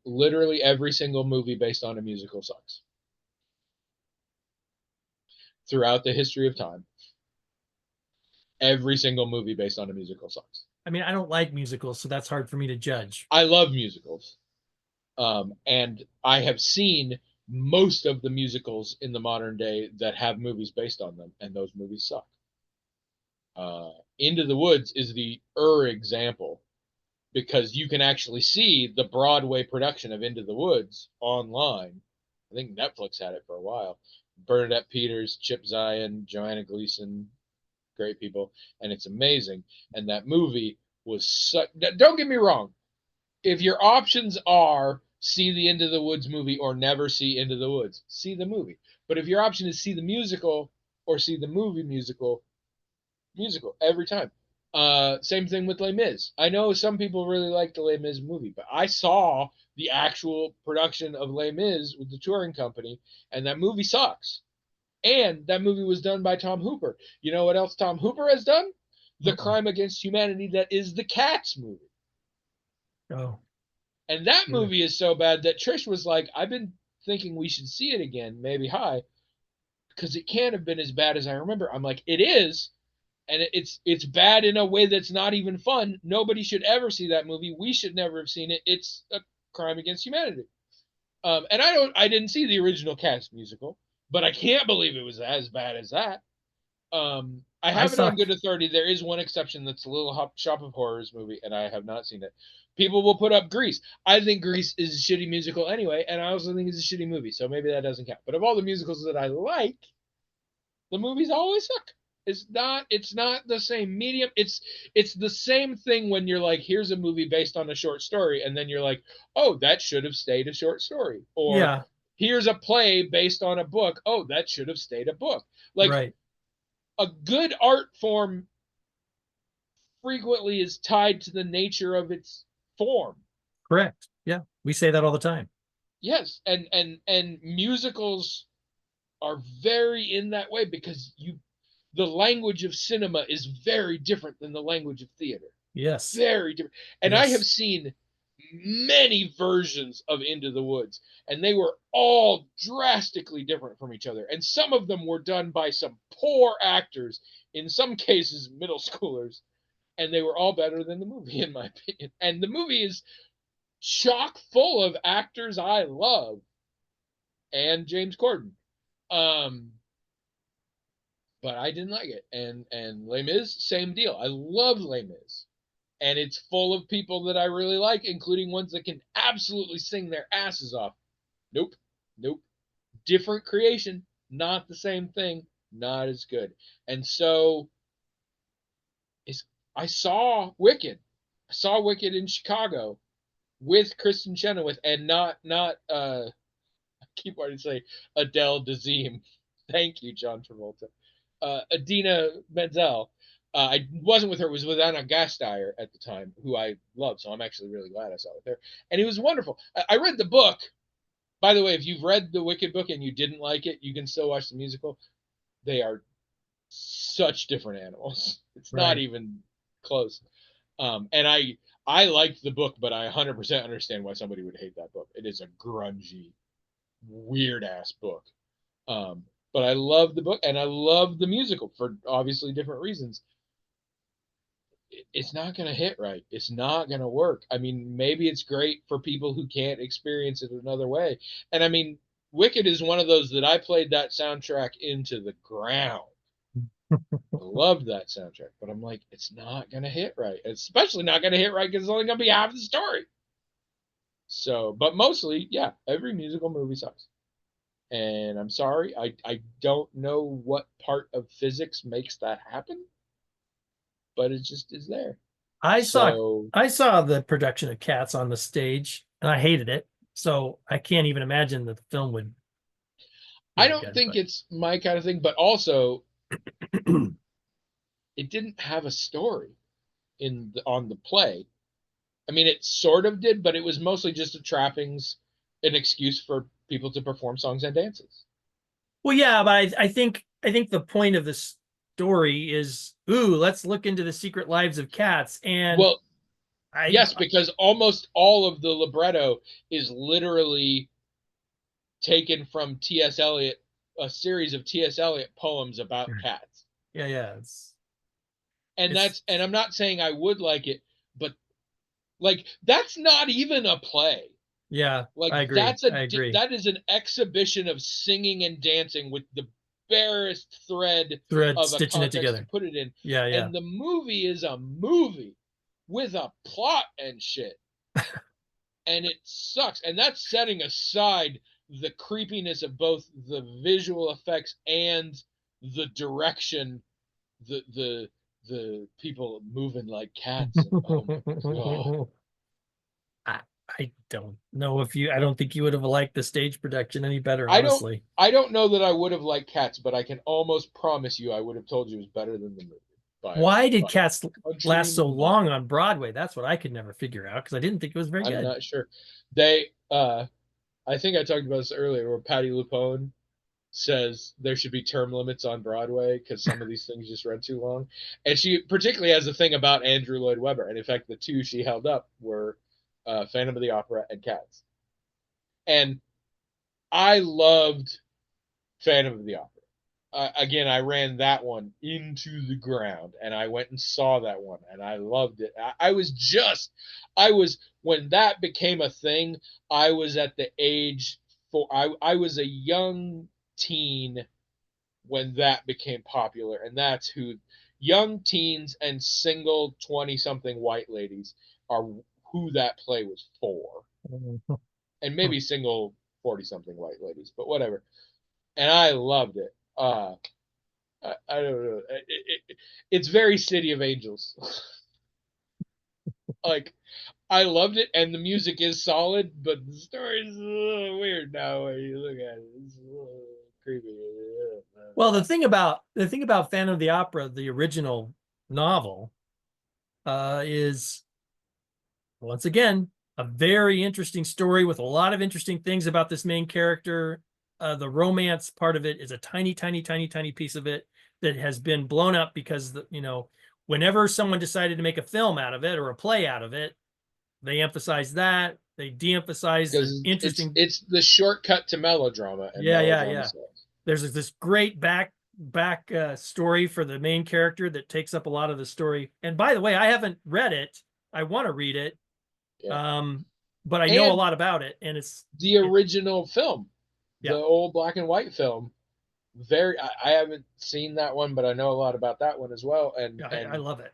Literally every single movie based on a musical sucks. Throughout the history of time, every single movie based on a musical sucks. I mean, I don't like musicals, so that's hard for me to judge. I love musicals, and I have seen most of the musicals in the modern day that have movies based on them, and those movies suck. Into the Woods is the example because you can actually see the Broadway production of Into the Woods online. I think Netflix had it for a while. Bernadette Peters, Chip Zien, Joanna Gleason, great people, and it's amazing. And that movie was such. Don't get me wrong. If your options are see the Into the Woods movie or never see Into the Woods, see the movie. But if your option is see the musical or see the movie musical every time. Same thing with Les Mis. I know some people really like the Les Mis movie, but I saw the actual production of Les Mis with the touring company, and that movie sucks. And that movie was done by Tom Hooper. You know what else Tom Hooper has done? The Mm-mm. crime against humanity that is the Cats movie. Oh, And that yeah. movie is so bad that Trish was like, I've been thinking we should see it again, maybe high, because it can't have been as bad as I remember. I'm like, it is, and it's bad in a way that's not even fun. Nobody should ever see that movie. We should never have seen it. It's a crime against humanity. And I didn't see the original Cats musical, but I can't believe it was as bad as that. I I have it on saw good authority. There is one exception that's a Little Shop of Horrors movie, and I have not seen it. People will put up Grease. I think Grease is a shitty musical anyway, and I also think it's a shitty movie, so maybe that doesn't count. But of all the musicals that I like, the movies always suck. It's not the same medium. It's the same thing when you're like, here's a movie based on a short story, and then you're like, oh, that should have stayed a short story. Or yeah, here's a play based on a book. Oh, that should have stayed a book. Like right. a good art form frequently is tied to the nature of its form. Correct. Yeah. We say that all the time. Yes, and musicals are very in that way because the language of cinema is very different than the language of theater. Yes. Very different. And I have Yes. seen many versions of Into the Woods, and they were all drastically different from each other. And some of them were done by some poor actors, in some cases, middle schoolers, and they were all better than the movie, in my opinion. And the movie is chock full of actors I love and James Corden. Um, but I didn't like it. And Les Mis, same deal. I love Les Mis, and it's full of people that I really like, including ones that can absolutely sing their asses off. Nope, nope. Different creation, not the same thing, not as good. And so is I saw Wicked. I saw Wicked in Chicago with Kristen Chenoweth and not I keep wanting to say Adele Dazeem. Thank you, John Travolta. Adina Menzel. I wasn't with her; it was with Anna Gasteyer at the time, who I love. So I'm actually really glad I saw it there, and it was wonderful. I read the book. By the way, if you've read the Wicked book and you didn't like it, you can still watch the musical. They are such different animals. It's not Right. even close. And I liked the book, but I 100% understand why somebody would hate that book. It is a grungy, weird ass book. But I love the book and I love the musical for obviously different reasons. It's not going to hit right. It's not going to work. I mean, maybe it's great for people who can't experience it another way. And I mean, Wicked is one of those that I played that soundtrack into the ground. I loved that soundtrack, but I'm like, it's not going to hit right. It's especially not going to hit right because it's only going to be half the story. So, but mostly, yeah, every musical movie sucks. And I'm sorry, I don't know what part of physics makes that happen, but it just is there. I saw So I saw the production of Cats on the stage and I hated it. So I can't even imagine that the film would be I any don't good, think it's my kind of thing, but also it didn't have a story on the play. I mean, it sort of did, but it was mostly just a trappings, an excuse for people to perform songs and dances. Well, yeah, but I think the point of the story is, ooh, let's look into the secret lives of cats. And Well, I yes, because almost all of the libretto is literally taken from T.S. Eliot, a series of T.S. Eliot poems about cats. yeah, And it's and I'm not saying I would like it, but like that's not even a play. yeah, Like I agree. I agree. that is an exhibition of singing and dancing with the barest thread Thread of a stitching it context to together. put it in. Yeah. And the movie is a movie with a plot and shit. And it sucks. And that's setting aside the creepiness of both the visual effects and the direction, the people moving like cats. And, oh my god. I, I don't know if you I don't think you would have liked the stage production any better, I don't honestly. I don't know that I would have liked Cats, but I can almost promise you I would have told you it was better than the movie Why did by Cats a country last so mile. long on Broadway? That's what I could never figure out because I didn't think it was very I'm good. not sure. They I think I talked about this earlier where Patty LuPone says there should be term limits on Broadway because some of these things just run too long. And she particularly has a thing about Andrew Lloyd Webber. And in fact, the two she held up were Phantom of the Opera and Cats. And I loved Phantom of the Opera. Again, I ran that one into the ground and I went and saw that one and I loved it. I was, when that became a thing, I was at the age I was a young teen when that became popular. And that's who young teens and single 20 something white ladies are who that play was for. And maybe single 40 something white ladies, but whatever. And I loved it. I don't know. It's very City of Angels. Like I loved it, and the music is solid, but the story is a little weird now when you look at it. It's a little creepy. Well, the thing about Phantom of the Opera, the original novel, is once again a very interesting story with a lot of interesting things about this main character. The romance part of it is a tiny, tiny, tiny, tiny piece of it that has been blown up because whenever someone decided to make a film out of it or a play out of it, they emphasize that, they de-emphasize the Because interesting. it's the shortcut to melodrama, and melodrama Yeah. sells. There's this great back story for the main character that takes up a lot of the story. And by the way, I haven't read it. I want to read it. Yeah. But I know a And lot about it, and the original film, the yeah. old black and white film, I haven't seen that one, but I know a lot about that one as well, Yeah, I and love it.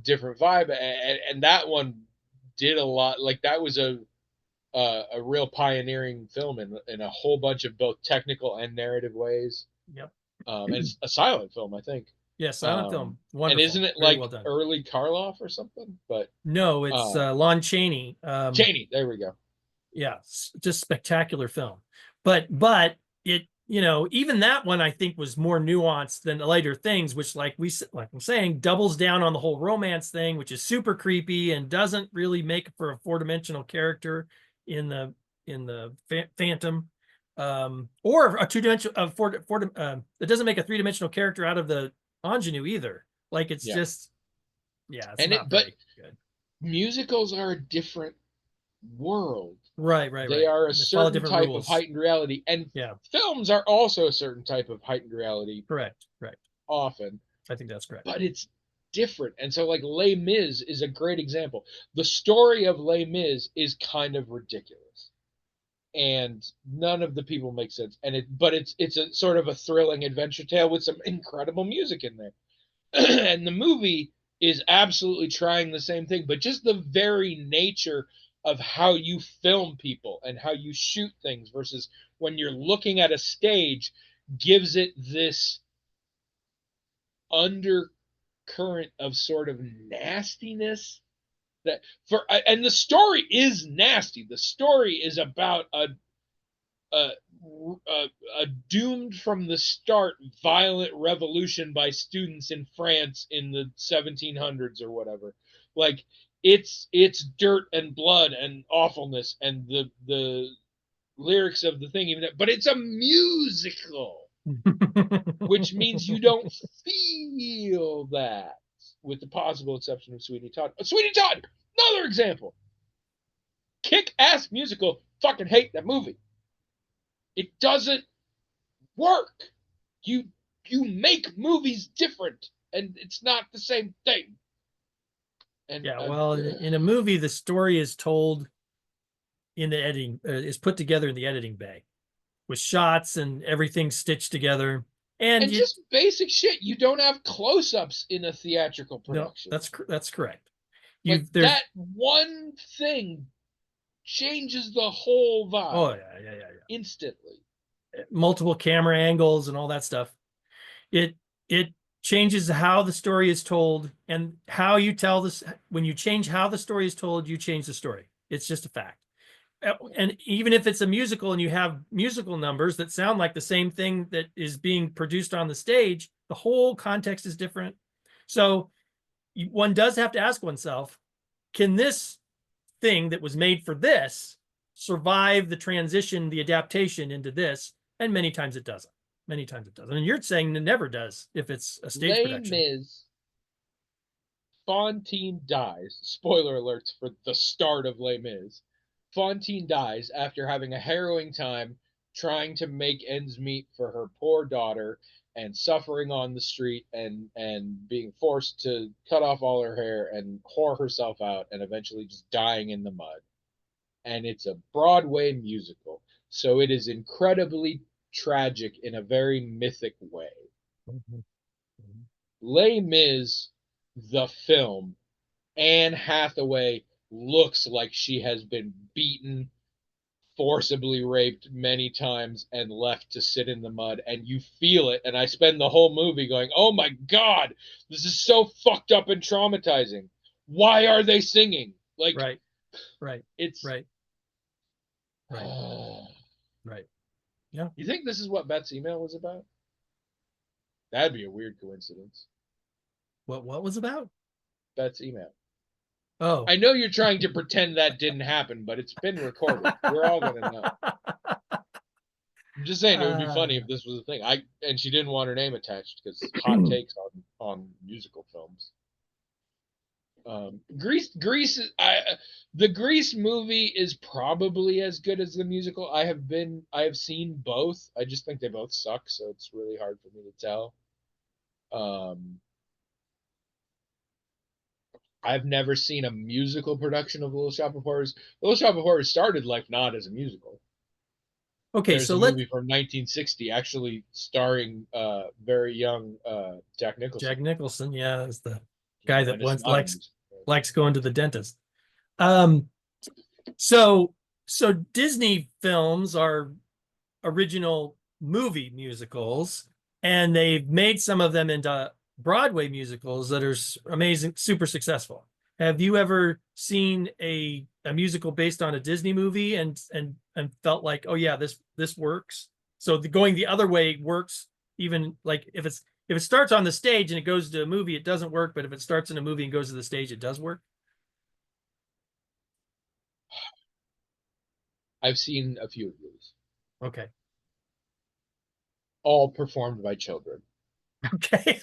different vibe, and that one did a lot. Like that was a real pioneering film in a whole bunch of both technical and narrative ways. Yep. And it's a silent film, I think. Yeah, silent film. And isn't Wonderful. it Very like well done. early Karloff or something? But No, it's Lon Chaney. Chaney, there we go. Yeah, just spectacular film. But it, even that one I think was more nuanced than the later things, which like I'm saying, doubles down on the whole romance thing, which is super creepy and doesn't really make for a four-dimensional character in the Phantom, or a two-dimensional it doesn't make a three-dimensional character out of the ingenue either. Like it's Yeah. just, yeah, it's And not but very good. musicals are a different world. Right, right, They right. are a They follow certain different type of rules. heightened reality, and Yeah, films are also a certain type of heightened reality correct. Right. often, I think that's correct. but it's different. And so, like, Les Mis is a great example. The story of Les Mis is kind of ridiculous, and none of the people make sense. But it's a sort of a thrilling adventure tale with some incredible music in there. And the movie is absolutely trying the same thing, but just the very nature of how you film people and how you shoot things versus when you're looking at a stage gives it this undercurrent of sort of nastiness that for and the story is nasty. The story is about a, a doomed from the start violent revolution by students in France in the 1700s or whatever. Like it's dirt and blood and awfulness and the lyrics of the thing even, but it's a musical, which means you don't feel that, with the possible exception of Sweeney Todd. Sweeney Todd, another example. Kick ass musical. Fucking hate that movie. It doesn't work. You you make movies different, and it's not the same thing. And Yeah, well, in a movie, the story is told in the editing, is put together in the editing bay with shots and everything stitched together. And you, just basic shit. You don't have close-ups in a theatrical no, production. that's correct. Like There's, that one thing changes the whole vibe. oh yeah. Instantly. Multiple camera angles and all that stuff. It changes how the story is told and how you tell this. When you change how the story is told, you change the story. It's just a fact. And even if it's a musical and you have musical numbers that sound like the same thing that is being produced on the stage, the whole context is different. So one does have to ask oneself, can this thing that was made for this survive the transition, the adaptation into this? And many times it doesn't. Many times it doesn't. And you're saying it never does if it's a stage Les production. Mis, Fantine dies. Spoiler alerts for the start of Les Mis. Fantine dies after having a harrowing time trying to make ends meet for her poor daughter and suffering on the street and being forced to cut off all her hair and whore herself out and eventually just dying in the mud. And it's a Broadway musical. So it is incredibly tragic in a very mythic way. Mm-hmm. Les Mis, the film, Anne Hathaway looks like she has been beaten, forcibly raped many times, and left to sit in the mud. And you feel it. And I spend the whole movie going, oh my God, this is so fucked up and traumatizing. Why are they singing? Like, right, it's. right. Right. Yeah. You think this is what Beth's email was about? That'd be a weird coincidence. What was about? Beth's email. Oh. I know you're trying to pretend that didn't happen, but it's been recorded. We're all gonna know. I'm just saying it would be funny if this was a thing. And she didn't want her name attached because hot takes on musical films. Grease. The Grease movie is probably as good as the musical. I have seen both. I just think they both suck, so it's really hard for me to tell. I've never seen a musical production of Little Shop of Horrors. Little Shop of Horrors started life not as a musical. Okay, There's so a let's. movie from 1960 actually starring very young Jack Nicholson. Jack Nicholson, yeah, is the guy that And it's once not a musical. likes going to the dentist. So Disney films are original movie musicals, and they've made some of them into Broadway musicals that are amazing, super successful. Have you ever seen a musical based on a Disney movie and felt like, oh yeah, this works? So going the other way works, even like if it starts on the stage and it goes to a movie, it doesn't work. But if it starts in a movie and goes to the stage, it does work. I've seen a few of these. Okay. All performed by children. Okay.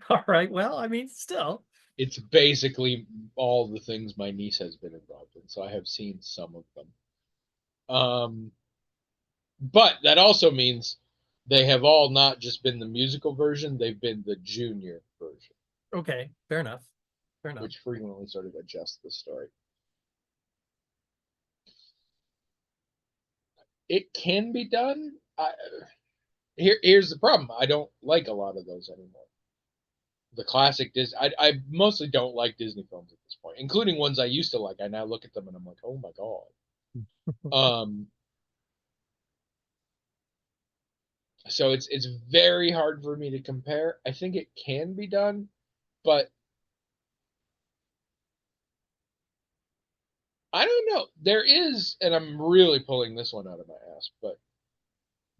All right. Well, I mean, still. It's basically all the things my niece has been involved in, so I have seen some of them. But that also means they have all not just been the musical version, they've been the junior version, Okay, fair enough. Fair enough. which frequently sort of adjusts the story. It can be done. Here's the problem. I don't like a lot of those anymore. The classic Disney. I mostly don't like Disney films at this point, including ones I used to like. I now look at them and I'm like, oh my god. So it's very hard for me to compare. I think it can be done, but I don't know. There is, and I'm really pulling this one out of my ass, but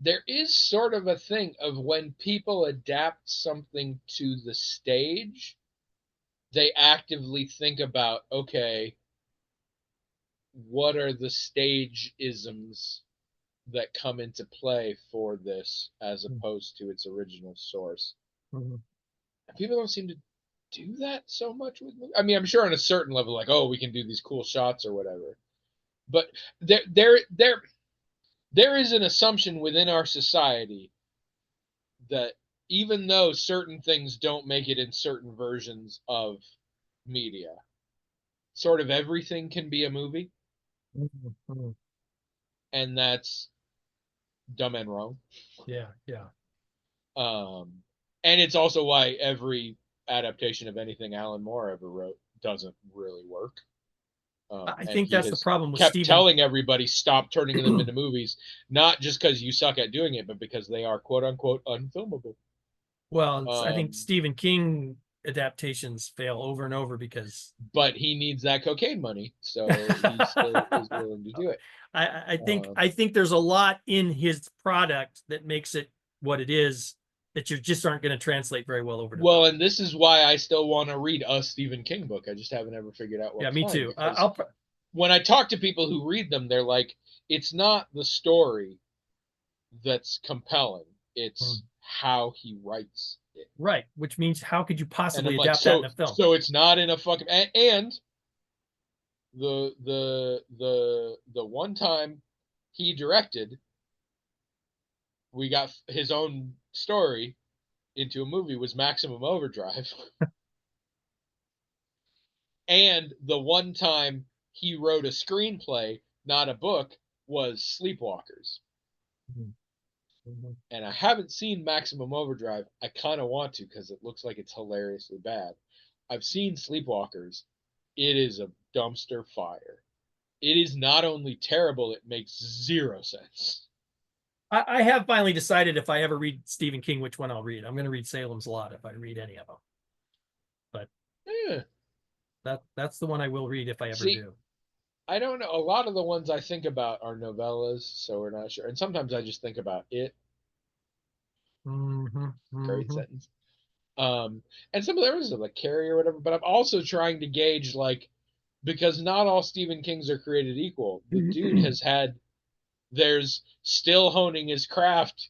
there is sort of a thing of when people adapt something to the stage, they actively think about, okay, what are the stage isms that come into play for this as opposed to its original source. Mm-hmm. People don't seem to do that so much with movies. I mean, I'm sure on a certain level, like, oh, we can do these cool shots or whatever. But there is an assumption within our society that even though certain things don't make it in certain versions of media, sort of everything can be a movie. Mm-hmm. And that's dumb and wrong. Yeah, yeah. And it's also why every adaptation of anything Alan Moore ever wrote doesn't really work. I think that's the problem with kept Stephen. telling everybody stop turning them into movies, not just because you suck at doing it, but because they are quote unquote unfilmable. Well, I think Stephen King adaptations fail over and over because. But he needs that cocaine money, so he still is willing to do it. I think there's a lot in his product that makes it what it is that you just aren't going to translate very well over to well, and this is why I still want to read a Stephen King book. I just haven't ever figured out what. Yeah, me too. When I talk to people who read them, they're like, it's not the story that's compelling. It's how he writes it. Right, which means how could you possibly adapt that in a film? So it's not in a fucking and the one time he directed, we got his own story into a movie was Maximum Overdrive. And the one time he wrote a screenplay, not a book, was Sleepwalkers. Mm-hmm. And I haven't seen Maximum Overdrive. I kind of want to because it looks like it's hilariously bad. I've seen Sleepwalkers. It is a dumpster fire. It is not only terrible, it makes zero sense. I have finally decided if I ever read Stephen King, which one I'll read. I'm going to read Salem's Lot if I read any of them. But that's the one I will read if I ever do. I don't know. A lot of the ones I think about are novellas, so we're not sure. And sometimes I just think about it. Great sentence. And some of the others are like Carrie or whatever. But I'm also trying to gauge, like, because not all Stephen Kings are created equal. The dude has had. There's still honing his craft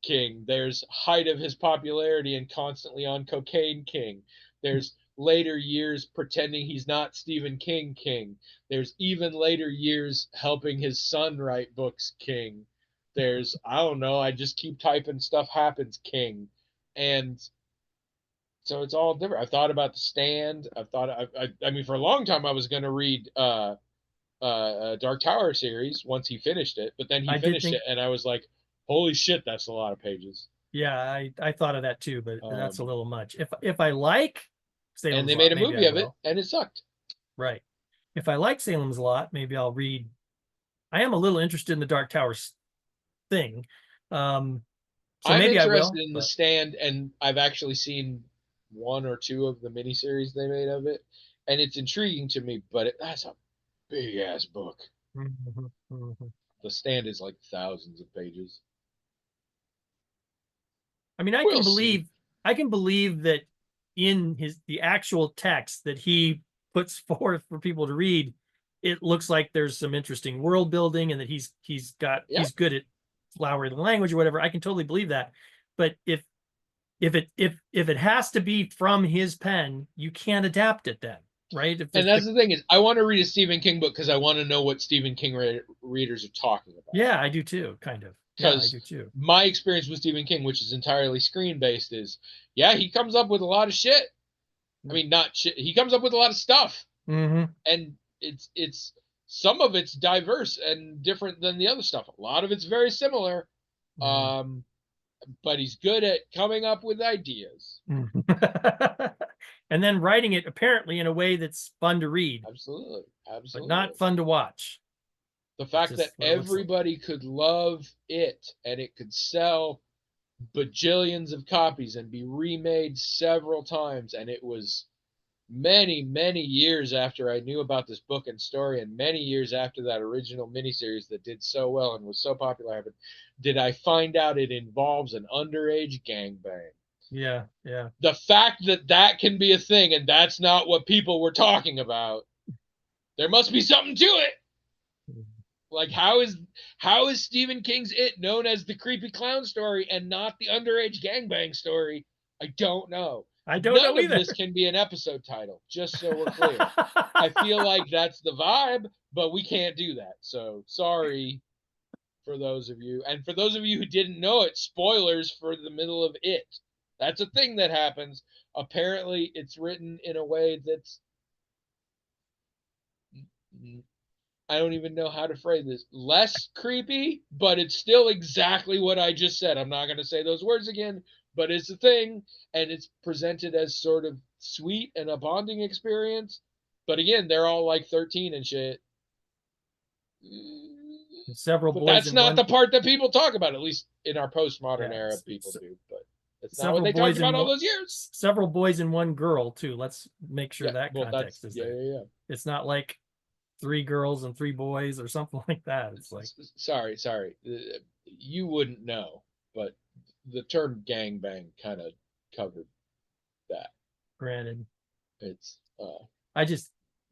King. There's height of his popularity and constantly on cocaine King. There's later years pretending he's not Stephen King King. There's even later years helping his son write books King. There's, I don't know, I just keep typing stuff happens King. And so it's all different. I've thought about The Stand. I mean, for a long time I was going to read Dark Tower series once he finished it, but then he finished it and I was like, holy shit, that's a lot of pages. Yeah, I thought of that too, but that's a little much. If I like Salem's and they made a movie of it and it sucked. Right. If I like Salem's Lot, maybe I'll read. I am a little interested in the Dark Tower thing. So I'm maybe interested I will, in The Stand, and I've actually seen one or two of the miniseries they made of it, and it's intriguing to me, but that's a big ass book. The Stand is like thousands of pages. I mean, I can believe that in the actual text that he puts forth for people to read, it looks like there's some interesting world building and that he's good at flowering the language or whatever. I can totally believe that. But if if it has to be from his pen, you can't adapt it then, right? And that's the thing is, I want to read a Stephen King book because I want to know what Stephen King readers are talking about. Yeah, I do too, kind of. Yeah, I do too. My experience with Stephen King, which is entirely screen based, is he comes up with a lot of shit. I mean, not shit. He comes up with a lot of stuff, and it's some of it's diverse and different than the other stuff. A lot of it's very similar, but he's good at coming up with ideas. And then writing it apparently in a way that's fun to read. Absolutely. But not fun to watch. The fact that everybody could love it and it could sell bajillions of copies and be remade several times, and it was many, many years after I knew about this book and story, and many years after that original miniseries that did so well and was so popular, did I find out it involves an underage gangbang. Yeah. The fact that that can be a thing and that's not what people were talking about, there must be something to it. Like, how is Stephen King's It known as the creepy clown story and not the underage gangbang story? I don't know. I don't know either. None of this can be an episode title, just so we're clear. I feel like that's the vibe, but we can't do that. So sorry for those of you. And for those of you who didn't know it, spoilers for the middle of It. That's a thing that happens. Apparently, it's written in a way that's, I don't even know how to phrase this, less creepy, but it's still exactly what I just said. I'm not going to say those words again, but it's a thing, and it's presented as sort of sweet and a bonding experience. But again, they're all like 13 and shit. Several boys. That's not the part that people talk about, at least in our postmodern era, people do. But it's not what they talked about all those years. Several boys and one girl, too. Let's make sure that context is there. Yeah. It's not like 3 girls and 3 boys or something like that. It's like, sorry, you wouldn't know, but the term gangbang kind of covered that. Granted, it's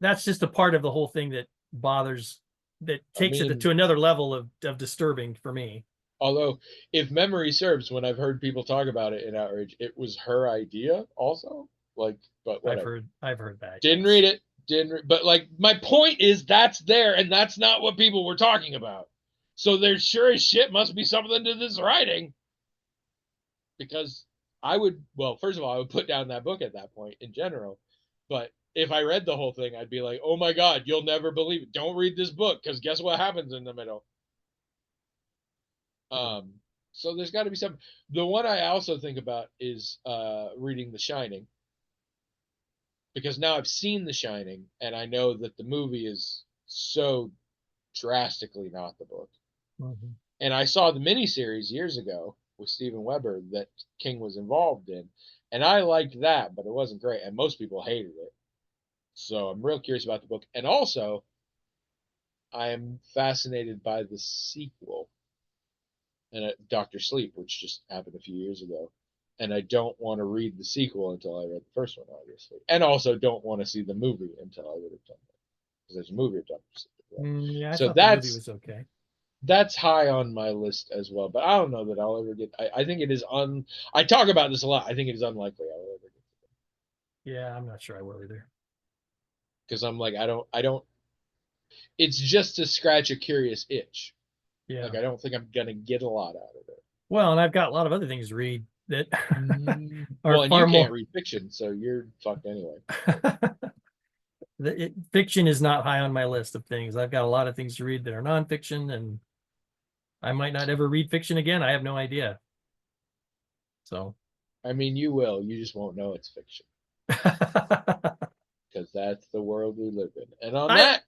that's just a part of the whole thing that takes it to another level of disturbing for me. Although, if memory serves, when I've heard people talk about it in Outrage, it was her idea also. Like, but whatever. I've heard that. Didn't read it. But like, my point is that's there, and that's not what people were talking about. So there sure as shit must be something to this writing. Because first of all, I would put down that book at that point in general. But if I read the whole thing, I'd be like, oh my God, you'll never believe it. Don't read this book, because guess what happens in the middle? So there's got to be something. The one I also think about is reading The Shining. Because now I've seen The Shining, and I know that the movie is so drastically not the book. And I saw the miniseries years ago with Steven Weber that King was involved in, and I liked that, but it wasn't great, and most people hated it. So I'm real curious about the book. And also, I am fascinated by the sequel, and Dr. Sleep, which just happened a few years ago. And I don't want to read the sequel until I read the first one, obviously. And also don't want to see the movie until I would have done that. Because there's a movie of Dr. Sleep. Yeah, I thought the movie was okay. That's high on my list as well. But I don't know that I'll ever get... I think it is... I talk about this a lot. I think it is unlikely I'll ever get to it. Yeah, I'm not sure I will either. Because I'm like, I don't... It's just to scratch a curious itch. Yeah. Like, I don't think I'm going to get a lot out of it. Well, and I've got a lot of other things to read that well, and you can't read fiction, so you're fucked anyway. Fiction is not high on my list of things. I've got a lot of things to read that are nonfiction, and I might not ever read fiction again. I have no idea. So, I mean, you will. You just won't know it's fiction. Because that's the world we live in. And on that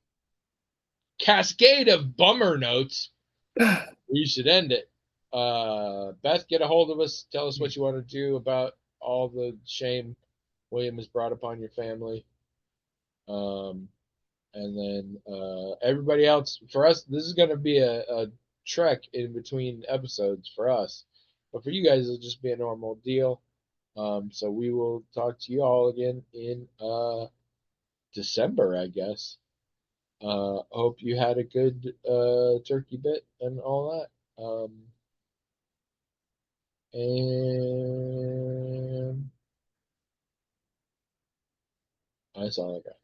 cascade of bummer notes, we should end it. Beth, get a hold of us. Tell us what you want to do about all the shame William has brought upon your family. And then everybody else, for us, this is going to be a trek in between episodes for us. But for you guys, it'll just be a normal deal. So we will talk to you all again in December, I guess. Hope you had a good turkey bit and all that. And I saw that guy.